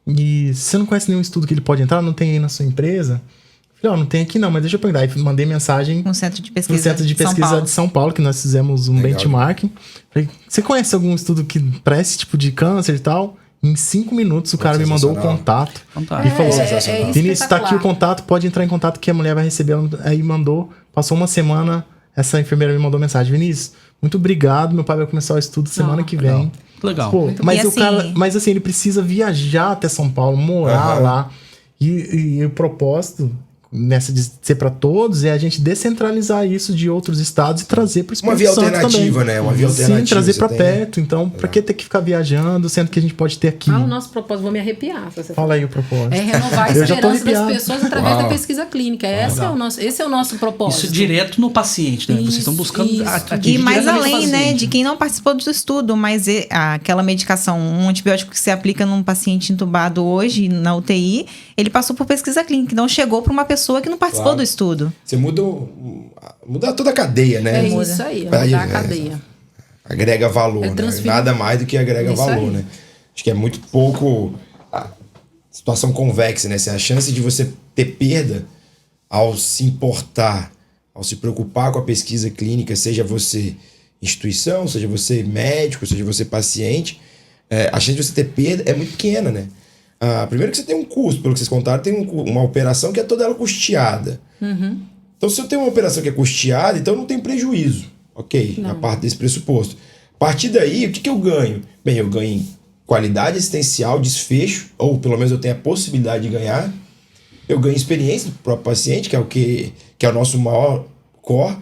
B: e você não conhece nenhum estudo que ele pode entrar? Não tem aí na sua empresa? Eu falei, não tem aqui não, mas deixa eu pegar. Aí mandei mensagem
E: No Centro de Pesquisa,
B: no Centro de Pesquisa de São Paulo, que nós fizemos um
A: Legal.
B: benchmarking. Falei, você conhece algum estudo que para esse tipo de câncer e tal? Em 5 minutos o cara me mandou o
A: Sensacional.
B: contato.
C: Fantástico.
B: E falou,
A: sensacional.
B: Vinícius, tá aqui o
D: espetacular.
B: contato, pode entrar em contato que a mulher vai receber. Aí mandou, passou uma semana, essa enfermeira me mandou mensagem: Vinícius, muito obrigado, meu pai vai começar o estudo semana que vem.
C: Legal.
B: Pô, mas
E: E
B: o
E: assim-
B: cara, mas assim, ele precisa viajar até São Paulo, morar
A: Aham.
B: lá. E o propósito nessa de ser para todos é a gente descentralizar isso de outros estados e trazer para o
A: Uma via alternativa, né? Uma via alternativa.
B: Sim, trazer
A: você
B: para
A: tem-
B: perto. Então, para que ter que ficar viajando, sendo que a gente pode ter aqui?
D: Fala o nosso propósito, vou me arrepiar. se você
B: Fala aí o propósito.
D: É renovar a
B: Eu já tô
D: esperança das
B: arrepiado.
D: pessoas através
A: Uau.
D: da pesquisa clínica. Esse é o nosso propósito.
C: Isso direto no paciente, né? Vocês estão buscando
D: Isso.
C: atingir
E: E mais
C: diretamente o
E: além, né,
C: paciente.
E: de quem não participou do estudo, mas aquela medicação, um antibiótico que se aplica num paciente entubado hoje na UTI, ele passou por pesquisa clínica, então chegou para uma pessoa que não participou
A: Claro.
E: do estudo.
A: Você muda toda a cadeia, né?
D: É isso aí,
A: Aí,
D: mudar a cadeia.
A: Agrega valor,
D: É
A: né?
D: transferir-
A: Nada mais do que agrega
D: Isso
A: valor,
D: aí.
A: né? Acho que é muito pouco a situação convexa, né? Assim, a chance de você ter perda ao se importar, ao se preocupar com a pesquisa clínica, seja você instituição, seja você médico, seja você paciente, a chance de você ter perda é muito pequena, né? Primeiro que você tem um custo, pelo que vocês contaram, tem uma operação que é toda ela custeada. Então, se eu tenho uma operação que é custeada, então não tem prejuízo. Ok, a parte desse pressuposto. A partir daí, o que eu ganho? Bem, eu ganho em qualidade assistencial, desfecho, ou pelo menos eu tenho a possibilidade de ganhar. Eu ganho experiência do próprio paciente, que é o nosso maior core,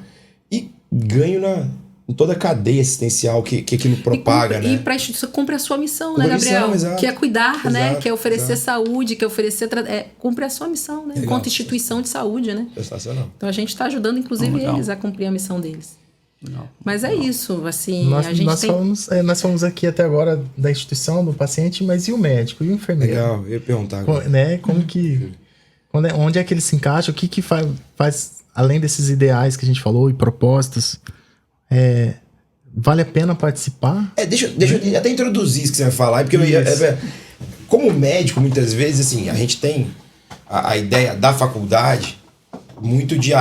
A: e ganho em toda a cadeia assistencial que aquilo propaga,
D: E
A: né?
D: para a instituição, cumpre a sua missão,
A: Cumpre
D: né,
A: a missão,
D: Gabriel?
A: exato.
D: Que é cuidar, né?
A: Exato,
D: Que é oferecer
A: exato.
D: saúde, que é oferecer... cumpre a sua missão, né?
A: Legal.
D: Enquanto instituição de saúde, né?
A: Sensacional.
D: Então a gente está ajudando, inclusive,
C: Legal.
D: eles a cumprir a missão deles.
C: Legal.
D: Mas é isso, assim,
B: Nós,
D: a gente
B: nós,
D: tem...
B: nós falamos aqui até agora da instituição, do paciente, mas e o médico? E o enfermeiro?
A: Legal, eu ia perguntar agora.
B: Né? Como que... onde é que ele se encaixa? O que faz, além desses ideais que a gente falou e propósitos, vale a pena participar?
A: Deixa eu até introduzir isso que você vai falar, porque como médico, muitas vezes, assim, a gente tem a ideia da faculdade muito de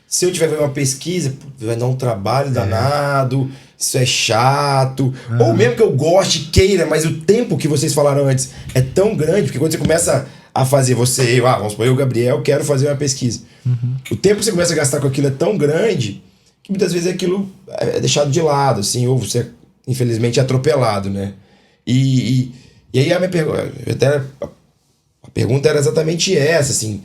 A: Se eu tiver que fazer uma pesquisa, vai dar um trabalho danado, isso é chato. Ou mesmo que eu goste, queira, mas o tempo que vocês falaram antes é tão grande, porque quando você começa a fazer, vamos supor, eu, Gabriel, quero fazer uma pesquisa. O tempo que você começa a gastar com aquilo é tão grande que muitas vezes aquilo é deixado de lado, assim, ou você, infelizmente, é atropelado, né? E aí a minha pergunta, a pergunta era exatamente essa, assim,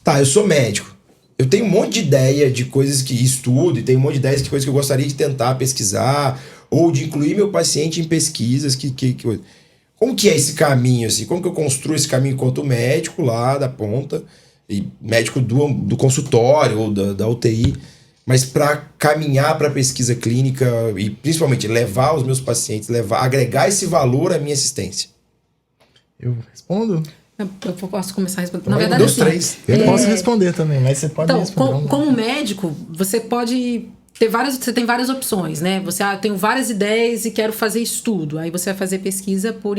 A: tá, eu sou médico, eu tenho um monte de ideia de coisas que estudo, e tenho um monte de ideias de coisas que eu gostaria de tentar pesquisar, ou de incluir meu paciente em pesquisas como que é esse caminho, assim? Como que eu construo esse caminho enquanto médico lá da ponta, e médico do consultório ou da UTI, mas para caminhar para a pesquisa clínica e principalmente levar os meus pacientes, agregar esse valor à minha assistência?
B: Eu respondo?
D: Eu posso começar a responder.
A: Na verdade, assim, três.
B: Eu posso responder também, mas você pode responder.
D: Então, como médico, você pode você tem várias opções, né? Você tenho várias ideias e quero fazer estudo. Aí você vai fazer pesquisa por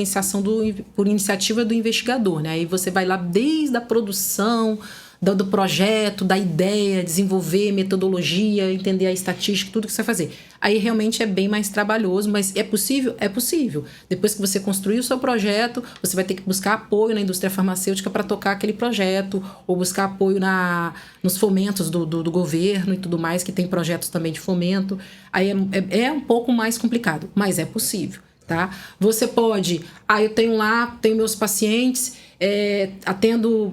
D: iniciativa do investigador, né? Aí você vai lá desde a produção do projeto, da ideia, desenvolver metodologia, entender a estatística, tudo que você vai fazer. Aí realmente é bem mais trabalhoso, mas é possível? É possível. Depois que você construir o seu projeto, você vai ter que buscar apoio na indústria farmacêutica para tocar aquele projeto, ou buscar apoio nos fomentos do governo e tudo mais, que tem projetos também de fomento. Aí é um pouco mais complicado, mas é possível, tá? Você pode... eu tenho meus pacientes, atendo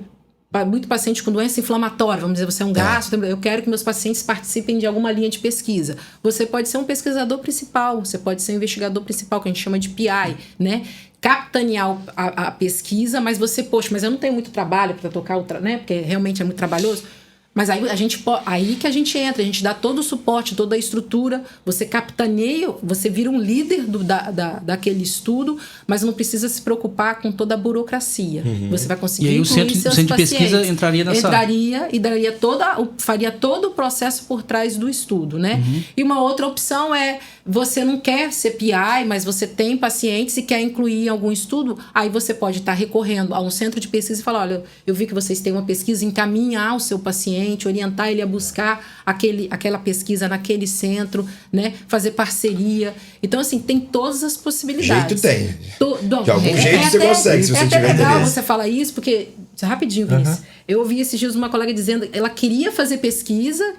D: muito paciente com doença inflamatória, vamos dizer, você é um gastro, eu quero que meus pacientes participem de alguma linha de pesquisa. Você pode ser um pesquisador principal, você pode ser um investigador principal, que a gente chama de PI, né? Capitanear a pesquisa, mas mas eu não tenho muito trabalho para tocar né? Porque realmente é muito trabalhoso. Mas aí que a gente entra, a gente dá todo o suporte, toda a estrutura, você capitaneia, você vira um líder daquele estudo, mas não precisa se preocupar com toda a burocracia. Você vai conseguir
C: incluir seus pacientes. E aí o centro de pesquisa entraria nessa...
D: Entraria e faria todo o processo por trás do estudo, né? E uma outra opção é, você não quer ser PI, mas você tem pacientes e quer incluir em algum estudo, aí você pode estar recorrendo a um centro de pesquisa e falar, olha, eu vi que vocês têm uma pesquisa, encaminhar o seu paciente, orientar ele a buscar aquela pesquisa naquele centro, né? Fazer parceria. Então, assim, tem todas as possibilidades.
A: Jeito tem. De algum jeito você consegue, se você tiver interesse. É legal
D: você falar isso, porque... Rapidinho, Vinícius. Eu ouvi esses dias uma colega dizendo ela queria fazer pesquisa,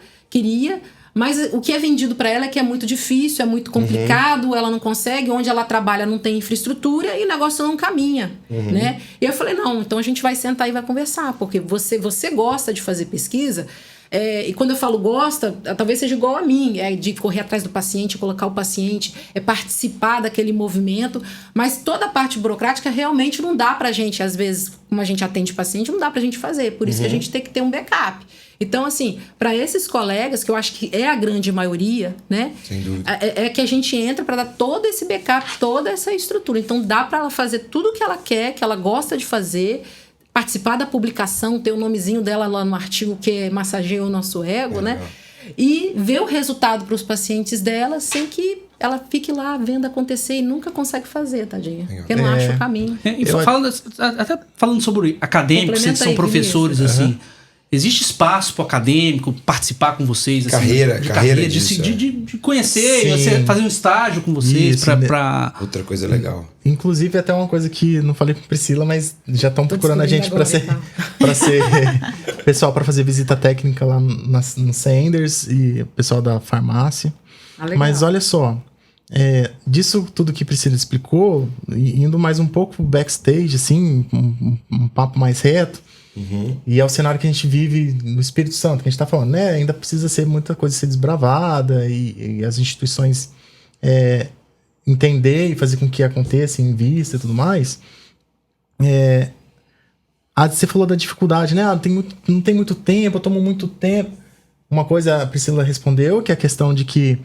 D: mas o que é vendido para ela é que é muito difícil, é muito complicado, ela não consegue, onde ela trabalha não tem infraestrutura e o negócio não caminha, né? E eu falei, não, então a gente vai sentar e vai conversar, porque você gosta de fazer pesquisa, e quando eu falo gosta, talvez seja igual a mim, de correr atrás do paciente, colocar o paciente, participar daquele movimento, mas toda a parte burocrática realmente não dá pra gente, às vezes, como a gente atende paciente, não dá pra gente fazer, por isso que a gente tem que ter um backup. Então, assim, para esses colegas, que eu acho que é a grande maioria, né?
A: Sem dúvida.
D: É que a gente entra para dar todo esse backup, toda essa estrutura. Então, dá para ela fazer tudo o que ela quer, que ela gosta de fazer, participar da publicação, ter o nomezinho dela lá no artigo que massageia o nosso ego, né? E ver o resultado para os pacientes dela sem que ela fique lá vendo acontecer e nunca consegue fazer, tadinha. Porque não acha o caminho.
C: Até falando sobre acadêmicos, vocês são professores, assim... Existe espaço para o acadêmico participar com vocês? Assim,
A: carreira
C: de conhecer, você fazer um estágio com vocês.
A: Outra coisa legal.
B: Inclusive, até uma coisa que não falei com a Priscila, mas já estão procurando a gente para ser pessoal para fazer visita técnica lá no Sanders e pessoal da farmácia. Mas olha só, disso tudo que Priscila explicou, indo mais um pouco backstage, assim, um papo mais reto. E é o cenário que a gente vive no Espírito Santo, que a gente tá falando, né? Ainda precisa ser muita coisa ser desbravada e as instituições entender e fazer com que aconteça, invista e tudo mais. Você falou da dificuldade, né? Não tem muito tempo, eu tomo muito tempo. Uma coisa a Priscila respondeu, que é a questão de que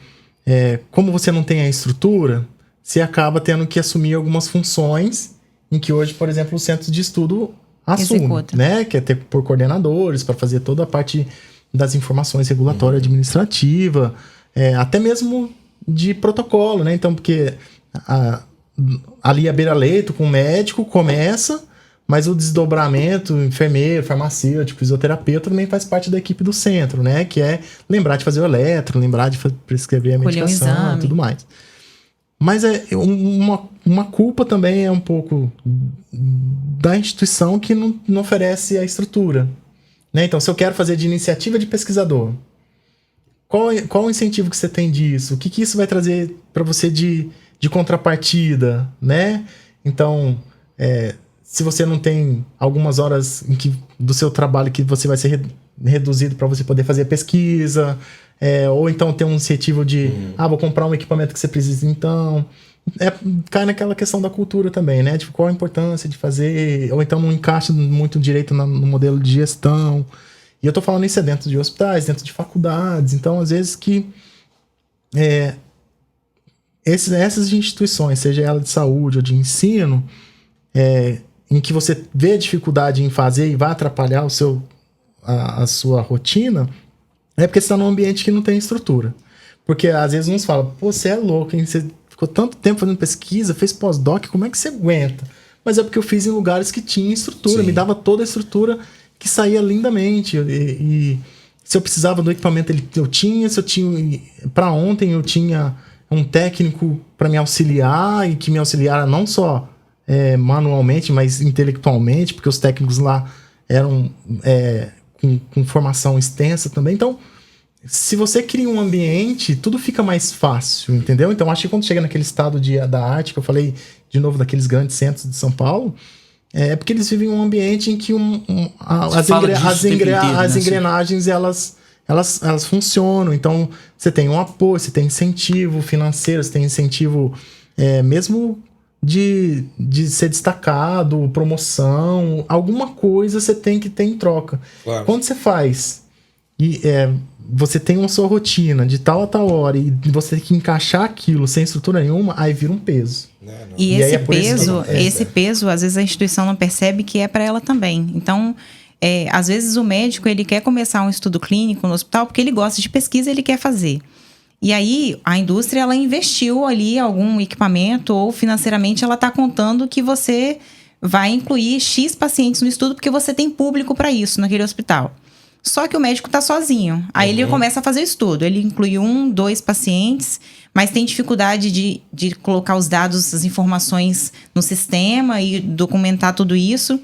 B: como você não tem a estrutura, você acaba tendo que assumir algumas funções em que hoje, por exemplo, o centro de estudo assume, né? Que é ter por coordenadores para fazer toda a parte das informações regulatórias administrativa, até mesmo de protocolo, né? Então, porque ali a beira-leito com o médico começa, mas o desdobramento, enfermeiro, farmacêutico, fisioterapeuta também faz parte da equipe do centro, né? Que é lembrar de fazer o eletro, lembrar de prescrever a
E: Colher um
B: medicação
E: exame.
B: e tudo mais. Mas uma culpa também é um pouco da instituição que não oferece a estrutura, né? Então, se eu quero fazer de iniciativa de pesquisador, qual o incentivo que você tem disso? O que isso vai trazer para você de contrapartida, né? Então, se você não tem algumas horas do seu trabalho que você vai ser reduzido para você poder fazer a pesquisa, ou então ter um incentivo de, vou comprar um equipamento que você precisa, então... cai naquela questão da cultura também, né? Tipo, qual a importância de fazer, ou então não encaixa muito direito no modelo de gestão. E eu tô falando isso dentro de hospitais, dentro de faculdades, então às vezes que essas instituições, seja ela de saúde ou de ensino, em que você vê dificuldade em fazer e vai atrapalhar a sua rotina, é porque você está num ambiente que não tem estrutura. Porque às vezes uns falam, pô, você é louco, hein? Você ficou tanto tempo fazendo pesquisa, fez pós-doc, como é que você aguenta? Mas é porque eu fiz em lugares que tinha estrutura, me dava toda a estrutura que saía lindamente. E se eu precisava do equipamento, eu tinha. Se eu tinha... Para ontem, eu tinha um técnico para me auxiliar, e que me auxiliara não só manualmente, mas intelectualmente, porque os técnicos lá eram com formação extensa também. Então, se você cria um ambiente, tudo fica mais fácil, entendeu? Então, acho que quando chega naquele estado da arte, que eu falei de novo daqueles grandes centros de São Paulo, é porque eles vivem um ambiente em que as engrenagens, elas funcionam. Então, você tem um apoio, você tem incentivo financeiro, você tem incentivo mesmo de ser destacado, promoção, alguma coisa você tem que ter em troca.
A: Claro.
B: Quando você faz e você tem uma sua rotina de tal a tal hora e você tem que encaixar aquilo sem estrutura nenhuma, aí vira um peso.
E: E
B: E aí
E: esse peso, às vezes a instituição não percebe que é para ela também. Então, às vezes o médico ele quer começar um estudo clínico no hospital porque ele gosta de pesquisa e ele quer fazer. E aí, a indústria, ela investiu ali algum equipamento ou financeiramente ela está contando que você vai incluir X pacientes no estudo porque você tem público para isso naquele hospital. Só que o médico está sozinho. Aí ele começa a fazer o estudo. Ele inclui 1, 2 pacientes, mas tem dificuldade de colocar os dados, as informações no sistema e documentar tudo isso.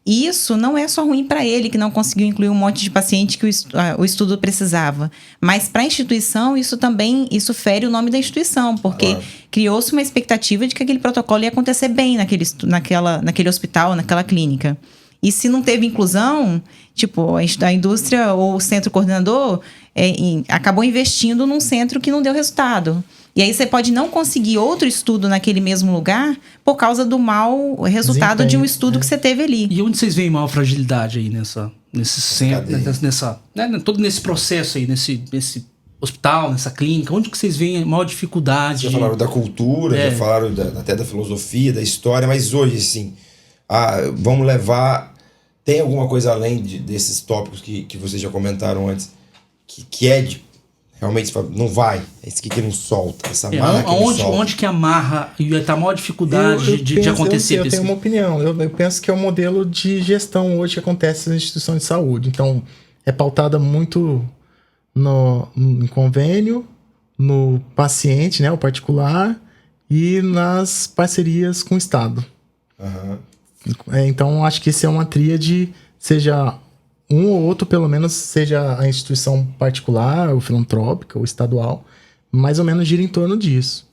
E: E isso não é só ruim para ele, que não conseguiu incluir um monte de paciente que o estudo precisava. Mas para a instituição, isso fere o nome da instituição, porque criou-se uma expectativa de que aquele protocolo ia acontecer bem naquele hospital, naquela clínica. E se não teve inclusão, tipo, a indústria ou o centro coordenador acabou investindo num centro que não deu resultado. E aí você pode não conseguir outro estudo naquele mesmo lugar por causa do mau resultado de um estudo que você teve ali.
C: E onde vocês veem maior fragilidade aí nesse centro, todo nesse processo aí, nesse hospital, nessa clínica? Onde que vocês veem a maior dificuldade?
A: Já falaram da cultura, já falaram até da filosofia, da história, mas hoje, assim, vamos levar... Tem alguma coisa além desses tópicos que vocês já comentaram antes, que realmente não vai, é isso que não solta, essa marra que não solta.
C: Onde que amarra e tá a maior dificuldade de acontecer?
B: Eu tenho uma opinião, eu penso que é o modelo de gestão hoje que acontece nas instituições de saúde. Então, é pautada muito em convênio, no paciente, né, o particular, e nas parcerias com o Estado. Então, acho que isso é uma tríade, seja um ou outro, pelo menos, seja a instituição particular, ou filantrópica, ou estadual, mais ou menos gira em torno disso.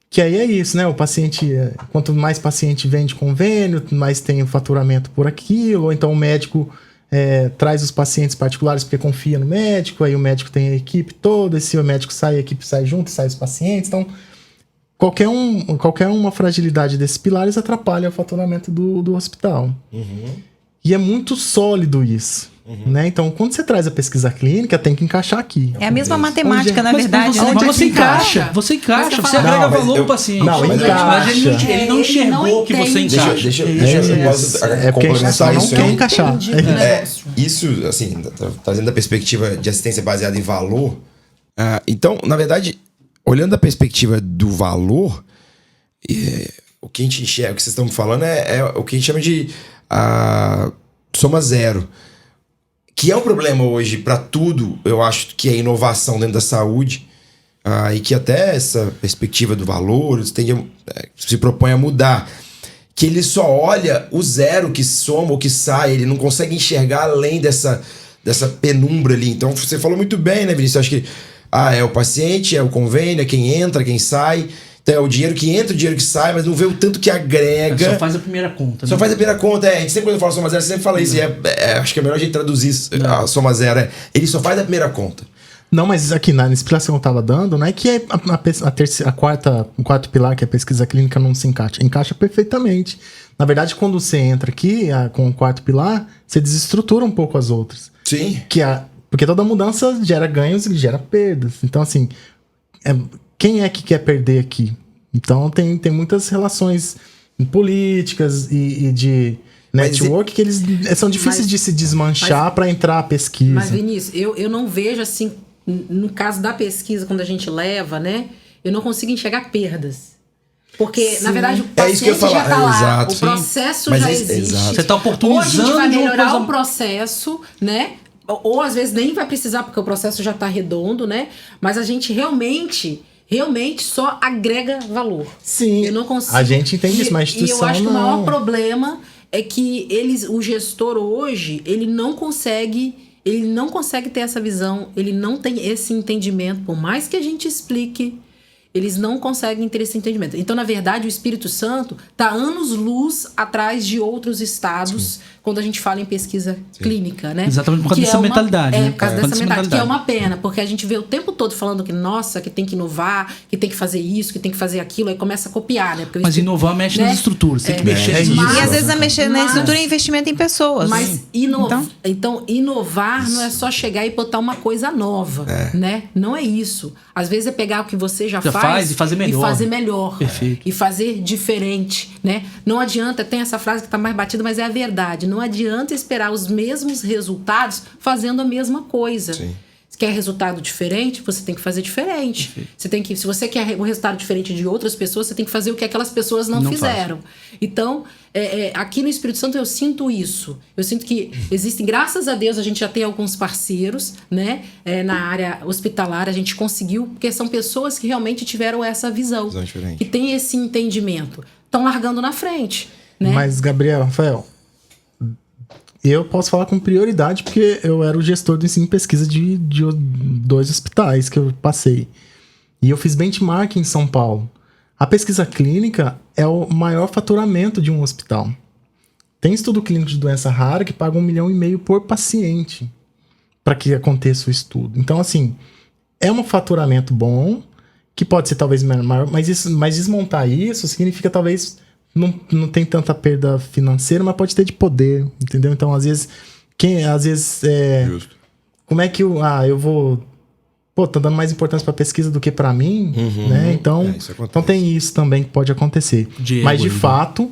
B: Que aí é isso, né? O paciente, quanto mais paciente vem de convênio, mais tem o faturamento por aquilo, ou então o médico traz os pacientes particulares porque confia no médico, aí o médico tem a equipe toda, e se o médico sai, a equipe sai junto, sai os pacientes, então... Qualquer uma fragilidade desses pilares atrapalha o faturamento do hospital. E é muito sólido isso. Né? Então, quando você traz a pesquisa clínica, tem que encaixar aqui.
E: É a mesma matemática, na verdade.
C: Mas você encaixa, você agrega valor pro paciente.
B: Não,
C: mas ele não enxergou que você encaixa.
A: Deixa eu posso complementar isso.
B: Não quer encaixar.
A: Isso, assim, trazendo a perspectiva de assistência baseada em valor. Então, na verdade... Olhando da perspectiva do valor, o que a gente enxerga, o que vocês estão falando é o que a gente chama de a soma zero. Que é um problema hoje para tudo, eu acho que é inovação dentro da saúde. E que até essa perspectiva do valor se propõe a mudar. Que ele só olha o zero que soma ou que sai, ele não consegue enxergar além dessa penumbra ali. Então você falou muito bem, né, Vinícius? Eu acho que é o paciente, é o convênio, é quem entra, quem sai. Então é o dinheiro que entra, o dinheiro que sai, mas não vê o tanto que agrega.
C: Só faz a primeira conta.
A: Só faz a primeira conta, A gente sempre, quando fala soma zero, sempre fala isso. E acho que é melhor a gente traduzir a soma zero. Ele só faz a primeira conta.
B: Não, mas aqui na explicação que eu estava dando, né, que o quarto pilar, que é a pesquisa clínica, não se encaixa. Encaixa perfeitamente. Na verdade, quando você entra aqui com o quarto pilar, você desestrutura um pouco as outras.
A: Sim.
B: Porque toda mudança gera ganhos e gera perdas. Então, assim, quem é que quer perder aqui? Então, tem muitas relações políticas e de network que eles são difíceis de se desmanchar para entrar a pesquisa.
D: Mas, Vinícius, eu não vejo assim, no caso da pesquisa, quando a gente leva, né? Eu não consigo enxergar perdas. Porque, na verdade, o paciente já está lá, exato, o processo já existe.
A: Exato.
C: Você está oportunizando.
D: Ou a gente vai melhorar o processo, né? Ou às vezes nem vai precisar, porque o processo já está redondo, né? Mas a gente realmente só agrega valor.
B: Sim,
D: eu não consigo.
B: A gente entende isso, mas a instituição
D: E eu acho que o
B: não.
D: maior problema é que o gestor hoje, ele não consegue ter essa visão, ele não tem esse entendimento, por mais que a gente explique, eles não conseguem ter esse entendimento. Então, na verdade, o Espírito Santo está anos-luz atrás de outros estados, quando a gente fala em pesquisa clínica, né?
C: Exatamente por causa dessa mentalidade, né?
D: Por causa dessa mentalidade, que é uma pena, porque a gente vê o tempo todo falando que, nossa, que tem que inovar, que tem que fazer isso, que tem que fazer aquilo, aí começa a copiar, né?
C: Mas inovar mexe nas estruturas, tem que mexer nisso.
E: E às vezes a mexer na estrutura é investimento em pessoas.
D: Mas então, inovar não é só chegar e botar uma coisa nova, né? Não é isso. Às vezes é pegar o que você já faz
C: e fazer melhor.
D: Perfeito. E fazer diferente, né? Não adianta, tem essa frase que tá mais batida, mas é a verdade. Não adianta esperar os mesmos resultados fazendo a mesma coisa.
A: Sim.
D: Se quer resultado diferente, você tem que fazer diferente. Se você quer um resultado diferente de outras pessoas, você tem que fazer o que aquelas pessoas não fizeram. Então, aqui no Espírito Santo eu sinto isso. Eu sinto que existem, graças a Deus, a gente já tem alguns parceiros, né? Na área hospitalar, a gente conseguiu, porque são pessoas que realmente tiveram essa visão. Que tem esse entendimento. Estão largando na frente, né?
B: Mas, Gabriel, Rafael, eu posso falar com prioridade porque eu era o gestor do ensino e pesquisa de 2 hospitais que eu passei. E eu fiz benchmark em São Paulo. A pesquisa clínica é o maior faturamento de um hospital. Tem estudo clínico de doença rara que paga 1,5 milhão por paciente para que aconteça o estudo. Então, assim, é um faturamento bom, que pode ser talvez maior, mas desmontar isso significa talvez... Não tem tanta perda financeira, mas pode ter de poder, entendeu? Então, às vezes,
A: Justo.
B: como é que eu vou... Pô, tô dando mais importância pra pesquisa do que pra mim, né? Então, então tem isso também que pode acontecer. Mas, de fato,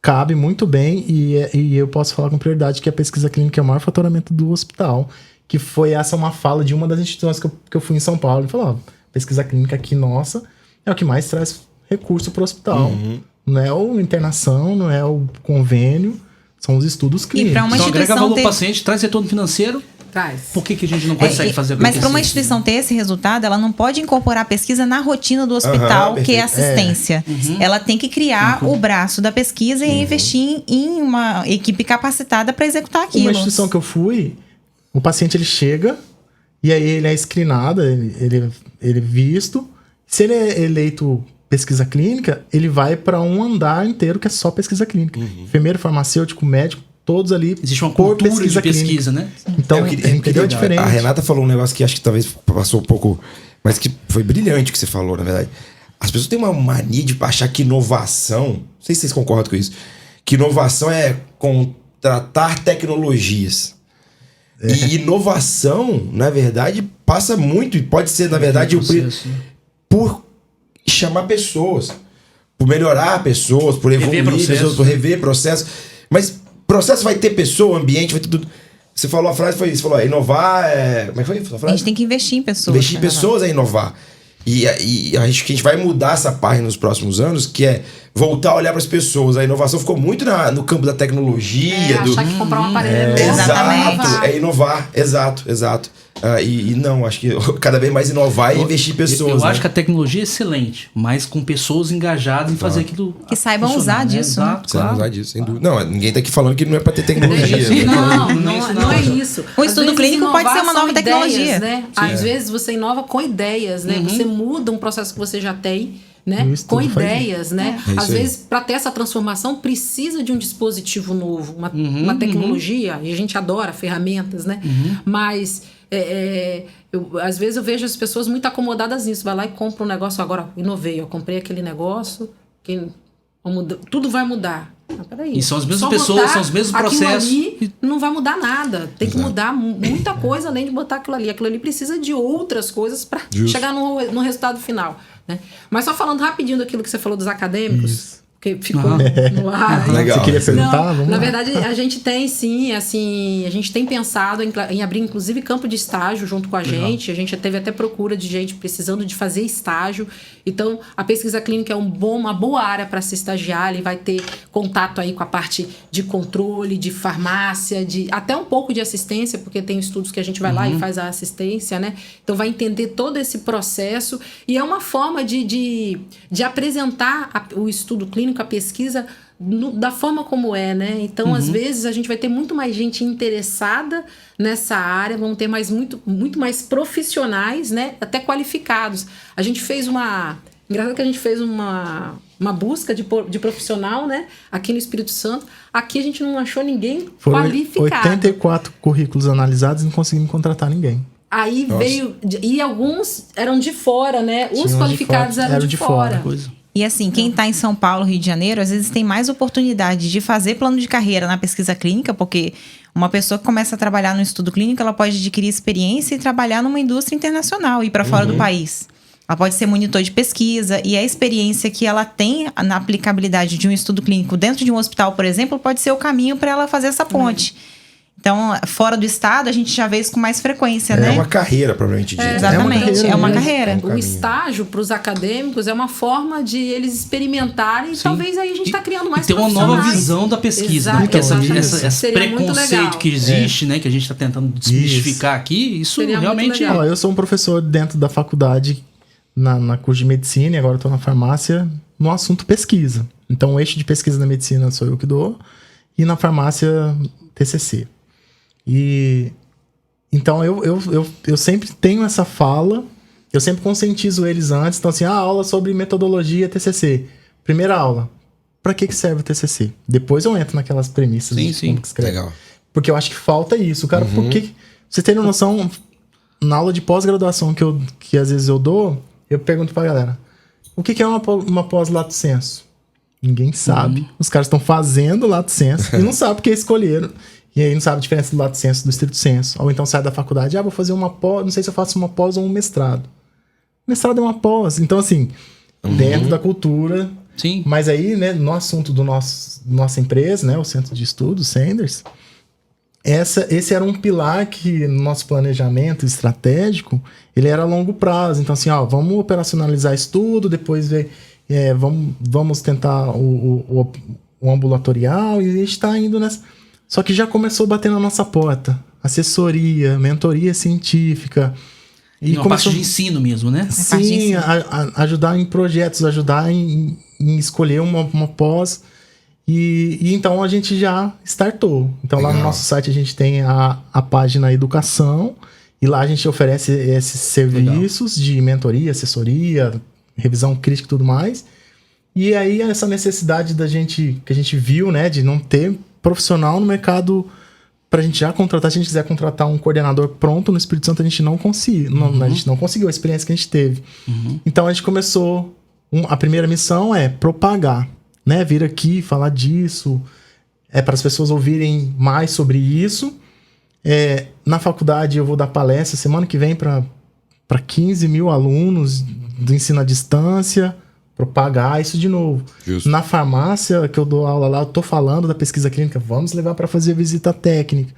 B: cabe muito bem e eu posso falar com prioridade que a pesquisa clínica é o maior faturamento do hospital, que foi uma fala de uma das instituições que eu fui em São Paulo. Ele falou, pesquisa clínica aqui, nossa, é o que mais traz recurso pro hospital. Não é a internação, não é o convênio, são os estudos clínicos.
E: E para uma
C: então,
E: instituição
C: agrega valor ao paciente, traz retorno financeiro.
D: Traz.
C: Por que a gente não consegue fazer acontecer?
E: Mas para uma instituição ter esse resultado, ela não pode incorporar a pesquisa na rotina do hospital, que é assistência. Ela tem que criar o braço da pesquisa e investir em uma equipe capacitada para executar aquilo.
B: Uma instituição que eu fui, o paciente ele chega e aí ele é screenado, ele é visto. Se ele é eleito pesquisa clínica, ele vai para um andar inteiro que é só pesquisa clínica. Enfermeiro, farmacêutico, médico, todos ali.
C: Existe uma cultura de pesquisa, né?
B: Então, entendeu? É diferente.
A: A Renata falou um negócio que acho que talvez passou um pouco, mas que foi brilhante o que você falou, na verdade. As pessoas têm uma mania de achar que inovação, não sei se vocês concordam com isso, que inovação é contratar tecnologias. E inovação, na verdade, passa muito, e pode ser, na verdade, por chamar pessoas, por melhorar pessoas, por evoluir pessoas, por rever processos. Mas processo vai ter pessoa, ambiente, vai ter tudo. Você falou a frase, foi isso, falou, inovar como é que foi a frase?
E: A gente tem que investir em pessoas.
A: Investir em pessoas é inovar. E acho que a gente vai mudar essa página nos próximos anos, que é voltar a olhar para as pessoas. A inovação ficou muito no campo da tecnologia.
D: Achar que comprar um aparelho novo,
E: Exatamente.
A: É inovar, exato. E não, acho que cada vez mais inovar e investir em pessoas.
C: Eu
A: né?
C: acho que a tecnologia é excelente, mas com pessoas engajadas em fazer aquilo.
E: Que saibam
C: funcionar,
E: usar disso, né?
C: Exato,
A: Você não
C: claro.
A: usar disso, sem dúvida. Não, ninguém tá aqui falando que não é para ter tecnologia.
D: Não é isso.
E: O
D: Às
E: estudo
D: vezes,
E: clínico pode
D: inovar
E: ser uma
D: são
E: nova tecnologia.
D: Né? Às vezes você inova com ideias, né? Você muda um processo que você já tem, né?
B: O estudo
D: Com
B: faz
D: ideias, né?
A: É isso
D: Às
A: aí.
D: vezes, para ter essa transformação, precisa de um dispositivo novo, uma tecnologia, e a gente adora ferramentas, né? Mas às vezes eu vejo as pessoas muito acomodadas nisso. Vai lá e compra um negócio, agora inovei, eu comprei aquele negócio, tudo vai mudar. Peraí,
C: E são as mesmas
D: só
C: pessoas,
D: botar
C: são os mesmos
D: aquilo
C: processos.
D: ali não vai mudar nada. Tem que mudar muita coisa além de botar aquilo ali. Aquilo ali precisa de outras coisas para chegar no resultado final. Né? Mas só falando rapidinho daquilo que você falou dos acadêmicos,
B: Isso.
D: porque ficou no ar.
A: Legal.
B: Você queria perguntar?
D: Não,
B: Vamos
D: na
B: lá.
D: verdade, a gente tem sim, assim, a gente tem pensado em abrir inclusive campo de estágio junto com a gente. A gente já teve até procura de gente precisando de fazer estágio. Então, a pesquisa clínica é uma boa área para se estagiar. Ele vai ter contato aí com a parte de controle, de farmácia, até um pouco de assistência, porque tem estudos que a gente vai lá e faz a assistência, né? Então, vai entender todo esse processo. E é uma forma de apresentar o estudo clínico, a pesquisa, da forma como é, né? Então, às vezes, a gente vai ter muito mais gente interessada nessa área, vão ter muito mais profissionais, né? Até qualificados. A gente fez engraçado que a gente fez uma busca de profissional, né? Aqui no Espírito Santo. Aqui a gente não achou ninguém
B: Foram
D: qualificado.
B: 84 currículos analisados e não conseguimos contratar ninguém.
D: Aí
A: Nossa.
D: veio... E alguns eram de fora, né? Os
B: Tinha
D: qualificados eram de fora.
C: Coisa.
E: E assim, quem está em São Paulo, Rio de Janeiro, às vezes tem mais oportunidade de fazer plano de carreira na pesquisa clínica, porque uma pessoa que começa a trabalhar no estudo clínico, ela pode adquirir experiência e trabalhar numa indústria internacional, ir para fora do país. Ela pode ser monitor de pesquisa e a experiência que ela tem na aplicabilidade de um estudo clínico dentro de um hospital, por exemplo, pode ser o caminho para ela fazer essa ponte. Então, fora do estado, a gente já vê isso com mais frequência, né?
A: É uma carreira, provavelmente dita.
E: Exatamente, é uma
B: né?
E: carreira.
D: O estágio para os acadêmicos é uma forma de eles experimentarem e talvez aí a gente está criando mais
C: E tem uma nova
D: profissionais.
C: visão da pesquisa,
D: Exato,
C: né? Porque
D: exatamente.
C: esse
D: Seria muito
C: preconceito
D: legal.
C: que existe, né? Que a gente está tentando desmistificar aqui, isso
D: Seria muito
C: realmente...
D: legal.
B: Ó, eu sou um professor dentro da faculdade, na curso de medicina, e agora estou na farmácia, no assunto pesquisa. Então, o eixo de pesquisa da medicina sou eu que dou, e na farmácia, TCC. E então eu sempre tenho essa fala, eu sempre conscientizo eles antes. Então, assim, aula sobre metodologia TCC. Primeira aula, para que serve o TCC? Depois eu entro naquelas premissas
C: Sim,
B: de
C: sim.
B: como que escreve.
A: Legal.
B: Porque eu acho que falta isso, cara. Porque vocês terem noção, na aula de pós-graduação que às vezes eu dou, eu pergunto pra galera: o que é uma pós-lato sensu? Ninguém sabe. Os caras estão fazendo lato sensu e não sabem porque escolheram. E aí não sabe a diferença do lato sensu e do estrito sensu. Ou então sai da faculdade, vou fazer uma pós, não sei se eu faço uma pós ou um mestrado. Mestrado é uma pós. Então, assim, dentro da cultura.
C: Sim.
B: Mas aí, né, no assunto nossa empresa, né, o Centro de Estudos, Sanders, esse era um pilar que no nosso planejamento estratégico, ele era a longo prazo. Então, assim, vamos operacionalizar isso tudo, depois ver, vamos tentar o ambulatorial, e a gente está indo nessa... Só que já começou a bater na nossa porta. Assessoria, mentoria científica.
C: E uma parte de ensino mesmo, né?
B: Sim, ajudar em projetos, ajudar em escolher uma pós. E então a gente já startou. Então lá no nosso site a gente tem a página Educação. E lá a gente oferece esses serviços de mentoria, assessoria, revisão crítica e tudo mais. E aí essa necessidade que a gente viu, né, de não ter profissional no mercado pra gente já contratar. Se a gente quiser contratar um coordenador pronto no Espírito Santo, a gente não conseguiu. A gente não conseguiu a experiência que a gente teve. Então a gente começou... a primeira missão é propagar, né? Vir aqui falar disso, para as pessoas ouvirem mais sobre isso. Na faculdade eu vou dar palestra semana que vem para 15 mil alunos do ensino à distância, propagar isso de novo.
A: Justo.
B: Na farmácia que eu dou aula lá, eu tô falando da pesquisa clínica, vamos levar para fazer visita técnica.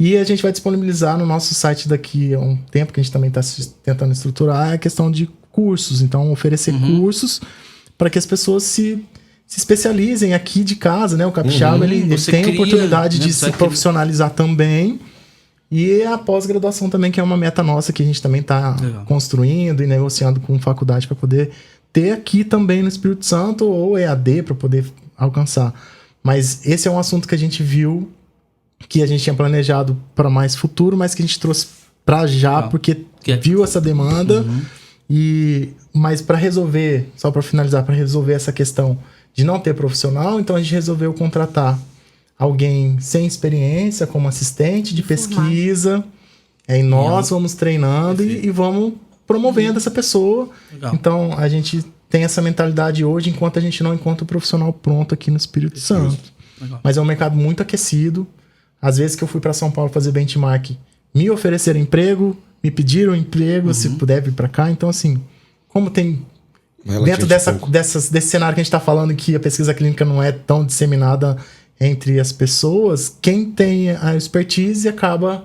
B: E a gente vai disponibilizar no nosso site daqui a um tempo, que a gente também está tentando estruturar, a questão de cursos. Então, oferecer cursos para que as pessoas se se especializem aqui de casa, né? O capixaba, ele
C: Você
B: tem a
C: cria,
B: oportunidade
C: né?
B: de
C: Você
B: se
C: vai
B: profissionalizar também. E a pós-graduação também, que é uma meta nossa, que a gente também está construindo e negociando com faculdade para poder ter aqui também no Espírito Santo, ou EAD para poder alcançar. Mas esse é um assunto que a gente viu, que a gente tinha planejado para mais futuro, mas que a gente trouxe para já, porque viu essa demanda. Mas para resolver, só para finalizar, para resolver essa questão de não ter profissional, então a gente resolveu contratar alguém sem experiência como assistente de pesquisa. Aí nós vamos treinando e vamos promovendo essa pessoa.
C: Legal.
B: Então a gente tem essa mentalidade hoje, enquanto a gente não encontra o profissional pronto aqui no Espírito Santo.
C: Legal.
B: Mas é um mercado muito aquecido. Às vezes que eu fui para São Paulo fazer benchmark, me ofereceram emprego, me pediram emprego, se puder vir para cá. Então, assim, como tem dentro desse cenário que a gente está falando, que a pesquisa clínica não é tão disseminada entre as pessoas, quem tem a expertise acaba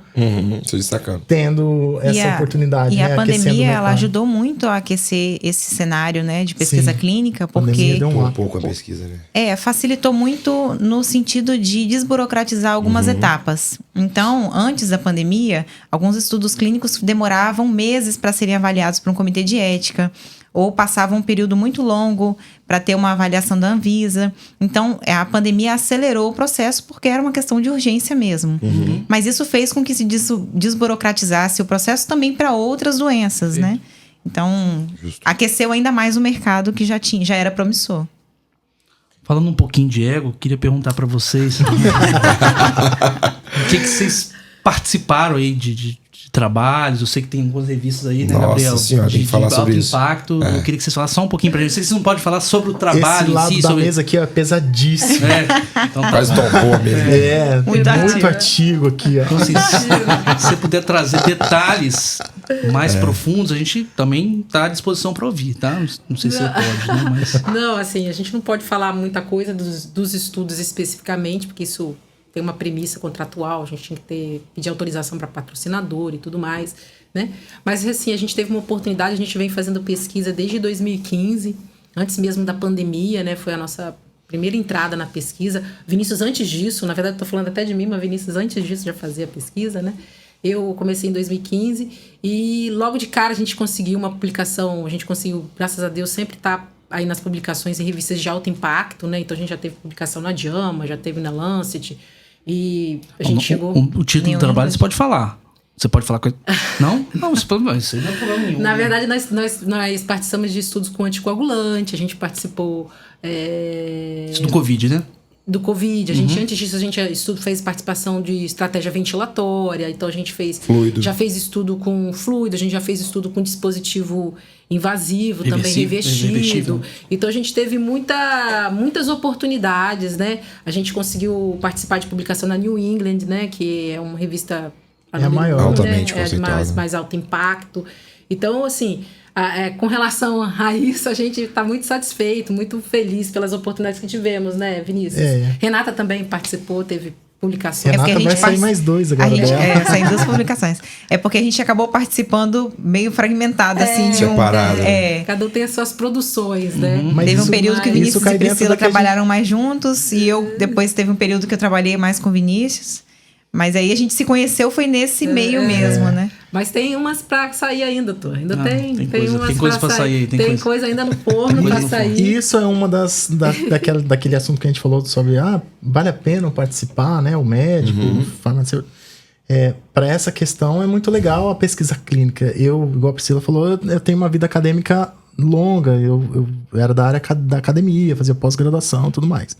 A: Se destacando.
B: tendo essa oportunidade.
E: E a
B: aquecendo o
E: pandemia, ela
B: mercado.
E: ajudou muito a aquecer esse cenário, né, de pesquisa
B: Sim.
E: clínica,
B: A pandemia
E: porque
B: deu
A: Um
B: up.
A: pouco a pesquisa, né?
E: facilitou muito no sentido de desburocratizar algumas etapas. Então, antes da pandemia, alguns estudos clínicos demoravam meses para serem avaliados por um comitê de ética, ou passavam um período muito longo para ter uma avaliação da Anvisa. Então, a pandemia acelerou o processo porque era uma questão de urgência mesmo. Mas isso fez com que se desburocratizasse o processo também para outras doenças, né? Então, aqueceu ainda mais o mercado que já era promissor.
C: Falando um pouquinho de ego, queria perguntar para vocês o que vocês participaram aí de trabalhos. Eu sei que tem algumas revistas aí, né,
A: Nossa
C: Gabriel?
A: senhora, tem que falar sobre
C: alto
A: isso.
C: impacto. Eu queria que vocês falassem só um pouquinho pra gente. Eu sei que vocês não podem falar sobre o trabalho
B: Esse lado
C: em si,
B: da
C: sobre...
B: mesa aqui é pesadíssimo.
C: Então tá.
A: Quase tombou mesmo.
B: Muito artigo aqui, ó.
C: Então, assim, se você puder trazer detalhes mais profundos, a gente também tá à disposição para ouvir, tá? Não sei se você pode, né? Mas...
D: Não, assim, a gente não pode falar muita coisa dos estudos especificamente, porque isso tem uma premissa contratual, a gente tinha que pedir autorização para patrocinador e tudo mais, né? Mas, assim, a gente teve uma oportunidade, a gente vem fazendo pesquisa desde 2015, antes mesmo da pandemia, né? Foi a nossa primeira entrada na pesquisa. Vinícius, antes disso, na verdade eu tô falando até de mim, mas Vinícius, antes disso, já fazia pesquisa, né? Eu comecei em 2015 e logo de cara a gente conseguiu uma publicação, a gente conseguiu, graças a Deus, sempre estar aí nas publicações em revistas de alto impacto, né? Então a gente já teve publicação na JAMA, já teve na Lancet e a gente chegou...
C: O título do trabalho você pode falar. Você pode falar com... Não? Não, isso não é problema nenhum.
D: Na verdade, nós participamos de estudos com anticoagulante, a gente participou...
C: Isso do Covid, né?
D: Do Covid. A gente, antes disso, a gente fez participação de estratégia ventilatória. Então, a gente já fez estudo com fluido, a gente já fez estudo com dispositivo invasivo, também revestido. Então, a gente teve muitas oportunidades, né? A gente conseguiu participar de publicação na New England, né? Que é uma revista...
B: É a maior.
A: Altamente
D: né?
A: conceituada.
D: Mais alto impacto. Então, assim... com relação a isso, a gente está muito satisfeito, muito feliz pelas oportunidades que tivemos, né, Vinícius? Renata também participou, teve publicações.
B: Renata vai sair mais 2 agora dela.
E: Saem 2 publicações. É porque a gente acabou participando meio fragmentado, assim.
A: Separado.
D: Cada um tem as suas produções, né?
E: Teve um período que o Vinícius e Priscila
B: gente...
E: trabalharam mais juntos, e eu depois teve um período que eu trabalhei mais com o Vinícius. Mas aí a gente se conheceu, foi nesse meio mesmo, né?
D: Mas tem umas pra sair ainda, Tô. Ainda tem
C: coisa pra sair.
D: Tem coisa ainda no forno pra sair.
B: E isso é uma daquele assunto que a gente falou sobre, vale a pena participar, né? O médico, o farmacêutico. Para essa questão é muito legal a pesquisa clínica. Eu, igual a Priscila falou, eu tenho uma vida acadêmica longa. Eu era da área da academia, fazia pós-graduação e tudo mais.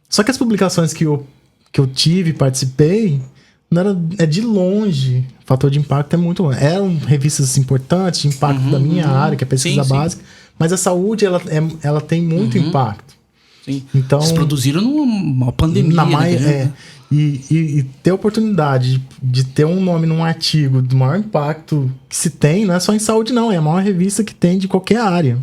B: Só que as publicações que eu tive, participei, não era de longe. O fator de impacto é muito longe. Eram revistas importantes de impacto da minha área, que é pesquisa básica, mas a saúde, ela tem muito impacto.
C: Sim.
B: Então,
C: eles produziram numa pandemia.
B: E ter a oportunidade de ter um nome num artigo do maior impacto que se tem, não é só em saúde, não. É a maior revista que tem de qualquer área.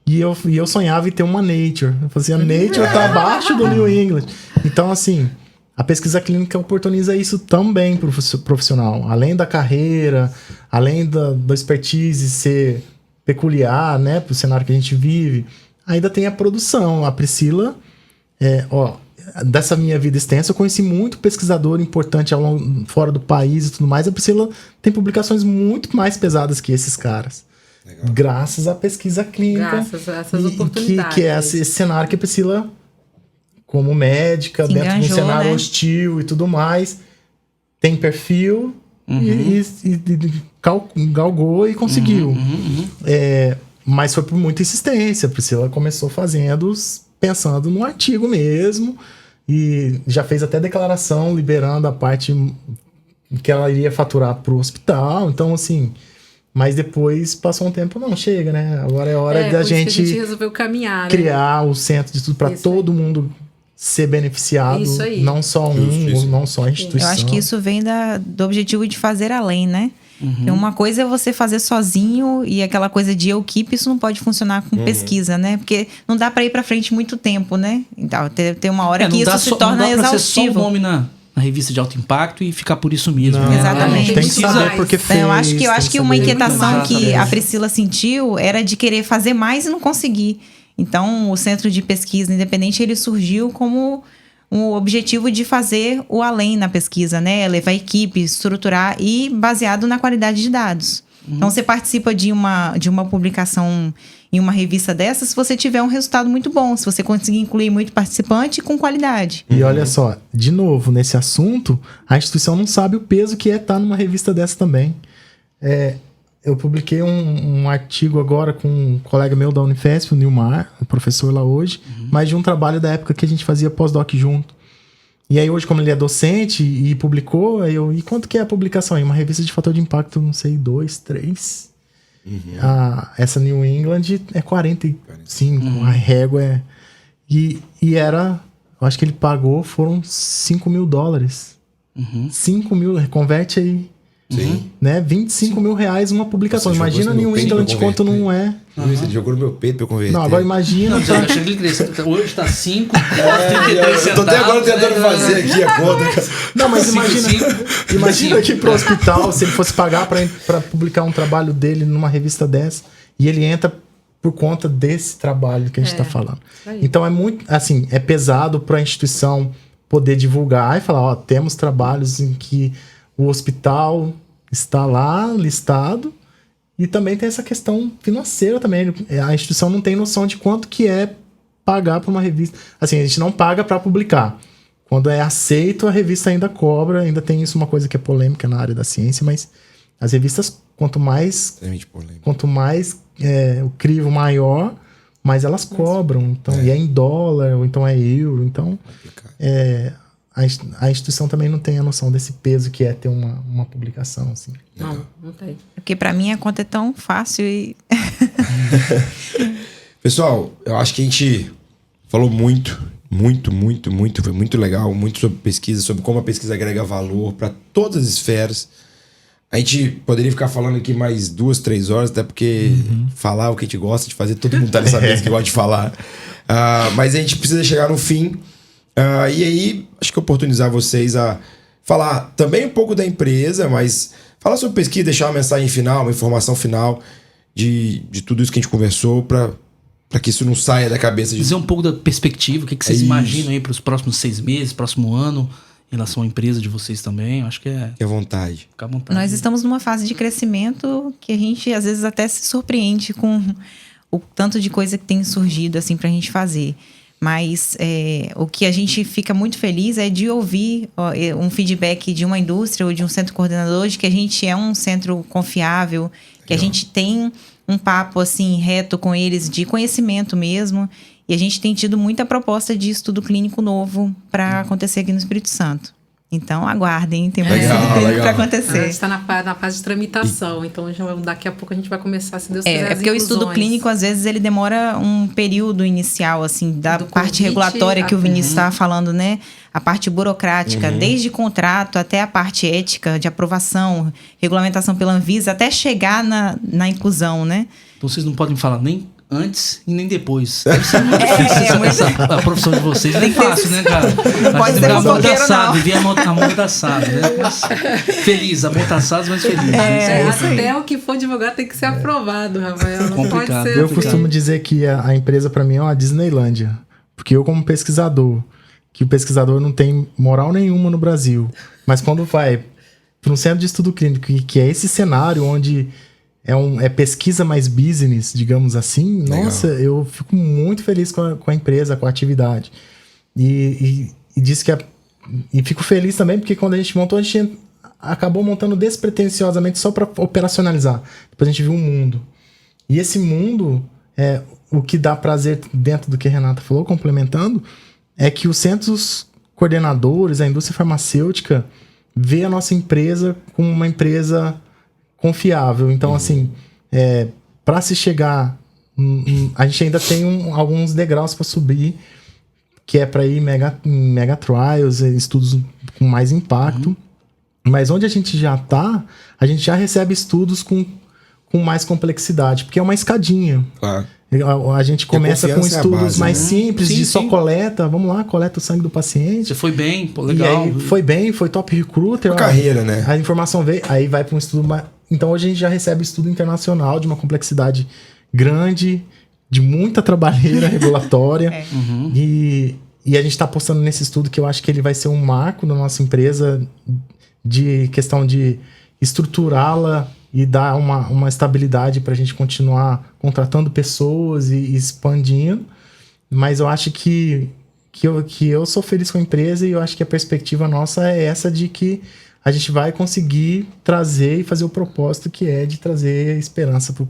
B: E eu sonhava em ter uma Nature. Eu fazia, a Nature tá abaixo do New England. Então, assim, a pesquisa clínica oportuniza isso também para o profissional. Além da carreira, além da expertise ser peculiar, né, para o cenário que a gente vive, ainda tem a produção. A Priscila, dessa minha vida extensa, eu conheci muito pesquisador importante fora do país e tudo mais. A Priscila tem publicações muito mais pesadas que esses caras. Legal. Graças à pesquisa clínica.
D: Graças a essas oportunidades.
B: Que é esse cenário que a Priscila, como médica,
E: se
B: dentro de um cenário,
E: né?
B: hostil e tudo mais, tem perfil e galgou e conseguiu. Mas foi por muita insistência. A Priscila começou pensando no artigo mesmo, e já fez até declaração liberando a parte que ela iria faturar pro hospital. Então, assim, mas depois passou um tempo, não, chega, né? Agora é hora da gente
D: resolveu caminhar,
B: criar o centro de tudo para todo mundo ser beneficiado, não só não só a instituição.
E: Eu acho que isso vem do objetivo de fazer além, né? Então, uma coisa é você fazer sozinho, e aquela coisa de equipe, isso não pode funcionar com pesquisa, né? Porque não dá para ir para frente muito tempo, né? Então, tem uma hora que isso se torna exaustivo.
C: Não dá pra ser só o nome na revista de alto impacto e ficar por isso mesmo.
B: Não,
E: exatamente.
B: Tem que saber porque fez.
E: Eu acho que uma inquietação que a Priscila sentiu era de querer fazer mais e não conseguir. Então, o Centro de Pesquisa Independente, ele surgiu como um objetivo de fazer o além na pesquisa, né? Levar a equipe, estruturar e baseado na qualidade de dados. Então, você participa de uma publicação em uma revista dessa se você tiver um resultado muito bom, se você conseguir incluir muito participante com qualidade.
B: E olha só, de novo, nesse assunto, a instituição não sabe o peso que é estar numa revista dessa também. Eu publiquei um artigo agora com um colega meu da Unifesp, o Nilmar, o professor lá hoje, mas de um trabalho da época que a gente fazia pós-doc junto. E aí hoje, como ele é docente e publicou, e quanto que é a publicação? Em uma revista de fator de impacto, não sei, 2, 3. Essa New England é 45, a régua é... E era... Eu acho que ele pagou, foram $5.000. 5 mil, converte aí...
A: Sim.
B: Né? 25 mil reais uma publicação. Imagina New England quanto não é.
A: Você jogou no meu peito pra eu converter.
B: Não, agora imagina.
C: Não, eu achei que ele cresceu. Hoje tá 5,
A: eu tô até agora tentando fazer aqui a conta.
B: Não, mas imagina aqui pro hospital, se ele fosse pagar pra publicar um trabalho dele numa revista dessa, e ele entra por conta desse trabalho que a gente tá falando. Então é muito, assim, é pesado pra instituição poder divulgar e falar, ó, temos trabalhos em que o hospital está lá listado, e também tem essa questão financeira também. A instituição não tem noção de quanto que é pagar para uma revista. Assim, a gente não paga para publicar. Quando é aceito, a revista ainda cobra. Ainda tem isso, uma coisa que é polêmica na área da ciência, mas as revistas, quanto mais o crivo maior, mais elas cobram. Então, e é em dólar, ou então é euro. Então, a instituição também não tem a noção desse peso que é ter uma publicação, assim.
D: Não tem.
E: Porque pra mim a conta é tão fácil e...
A: Pessoal, eu acho que a gente falou muito. Foi muito legal. Muito sobre pesquisa, sobre como a pesquisa agrega valor para todas as esferas. A gente poderia ficar falando aqui mais 2, 3 horas, até porque falar o que a gente gosta de fazer, todo mundo tá nessa mesa que gosta de falar. Mas a gente precisa chegar no fim. E aí, acho que oportunizar vocês a falar também um pouco da empresa, mas falar sobre pesquisa, deixar uma mensagem final, uma informação final de tudo isso que a gente conversou, para que isso não saia da cabeça de...
C: Dizer um pouco da perspectiva, o que vocês imaginam aí para os próximos 6 meses, próximo ano, em relação à empresa de vocês também. Eu acho que
A: Fique à vontade.
C: Fica à vontade.
E: Nós estamos numa fase de crescimento que a gente, às vezes, até se surpreende com o tanto de coisa que tem surgido, assim, pra gente fazer. Mas o que a gente fica muito feliz é de ouvir um feedback de uma indústria ou de um centro coordenador de que a gente é um centro confiável, que a gente tem um papo assim reto com eles de conhecimento mesmo, e a gente tem tido muita proposta de estudo clínico novo para acontecer aqui no Espírito Santo. Então, aguardem, tem muito estudo clínico para acontecer.
D: A gente está na fase de tramitação, então daqui a pouco a gente vai começar, se Deus quiser,
E: porque o estudo clínico, às vezes, ele demora um período inicial, assim, da parte regulatória que o Vinícius estava falando, né? A parte burocrática, desde contrato até a parte ética, de aprovação, regulamentação pela Anvisa, até chegar na inclusão, né?
C: Então, vocês não podem falar nem antes e nem depois. Deve ser muito difícil a profissão de vocês. Não é fácil, né, cara?
E: Pode ser fofoqueiro, não.
C: Viver amordaçado, né? Feliz, amordaçados, mas feliz.
D: Até o que for divulgar tem que ser aprovado, Rafael. Não
C: Complicado.
D: pode ser.
B: Eu costumo dizer que a empresa para mim é uma Disneylândia. Porque eu, como pesquisador, que o pesquisador não tem moral nenhuma no Brasil, mas quando vai para um centro de estudo clínico, que é esse cenário onde é pesquisa mais business, digamos assim,
A: Legal.
B: nossa, eu fico muito feliz com a empresa, com a atividade. E disse que e fico feliz também porque quando a gente montou, a gente acabou montando despretensiosamente só para operacionalizar. Depois a gente viu um mundo. E esse mundo, o que dá prazer dentro do que a Renata falou, complementando, é que os centros coordenadores, a indústria farmacêutica, vê a nossa empresa como uma empresa confiável. Então, assim, para se chegar, a gente ainda tem alguns degraus para subir, que é para ir em mega trials, estudos com mais impacto. Mas onde a gente já está, a gente já recebe estudos com mais complexidade, porque é uma escadinha.
A: Claro.
B: A gente começa com
A: confiança é a
B: estudos
A: base,
B: mais
A: né?
B: simples,
C: Sim,
B: de só
C: sim.
B: coleta. Vamos lá, coleta o sangue do paciente.
C: Você foi bem, pô,
B: E
C: legal.
B: aí foi bem, foi top recruiter.
A: Uma carreira, né?
B: A informação veio, aí vai para um estudo mais... Então hoje a gente já recebe estudo internacional de uma complexidade grande, de muita trabalheira regulatória. E a gente está apostando nesse estudo que eu acho que ele vai ser um marco na nossa empresa de questão de estruturá-la e dar uma estabilidade para a gente continuar contratando pessoas e expandindo. Mas eu acho que eu sou feliz com a empresa e eu acho que a perspectiva nossa é essa de que a gente vai conseguir trazer e fazer o propósito que é de trazer esperança pro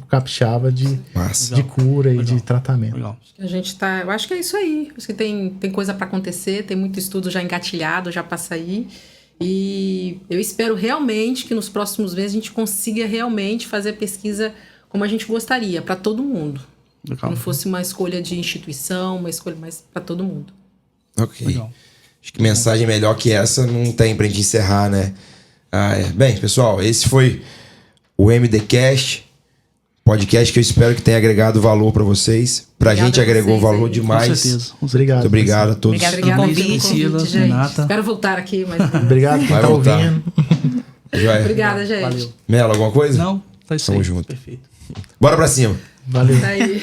B: capixaba de
A: Massa.
B: cura e de tratamento.
C: Legal.
D: A gente tá. Eu acho que é isso aí. Acho que tem coisa para acontecer, tem muito estudo já engatilhado, já para sair. E eu espero realmente que nos próximos meses a gente consiga realmente fazer a pesquisa como a gente gostaria, para todo mundo.
C: Legal.
D: Que não fosse uma escolha de instituição, uma escolha mais para todo mundo.
A: Ok.
C: Legal.
A: Acho que mensagem melhor que essa não tem pra gente encerrar, né? Bem, pessoal, esse foi o MDcast, podcast que eu espero que tenha agregado valor pra vocês. Pra
D: Obrigada
A: gente
D: a
A: agregou
D: vocês
A: valor
D: aí.
A: demais.
C: Com certeza.
B: Obrigado.
A: Muito obrigado a todos.
E: Obrigada.
D: Obrigada
E: convite.
D: pelo
C: Priscila,
D: convite, gente.
C: Renata.
D: Espero voltar aqui, mas
B: Obrigado quem
A: Vai
B: tá
A: voltar.
B: ouvindo.
A: Joia.
D: obrigada, gente.
C: Valeu.
A: Melo, alguma coisa?
C: Não, tá isso
A: Tamo
C: aí.
A: junto.
C: Perfeito.
A: Bora pra cima.
B: Valeu.
D: Tá aí.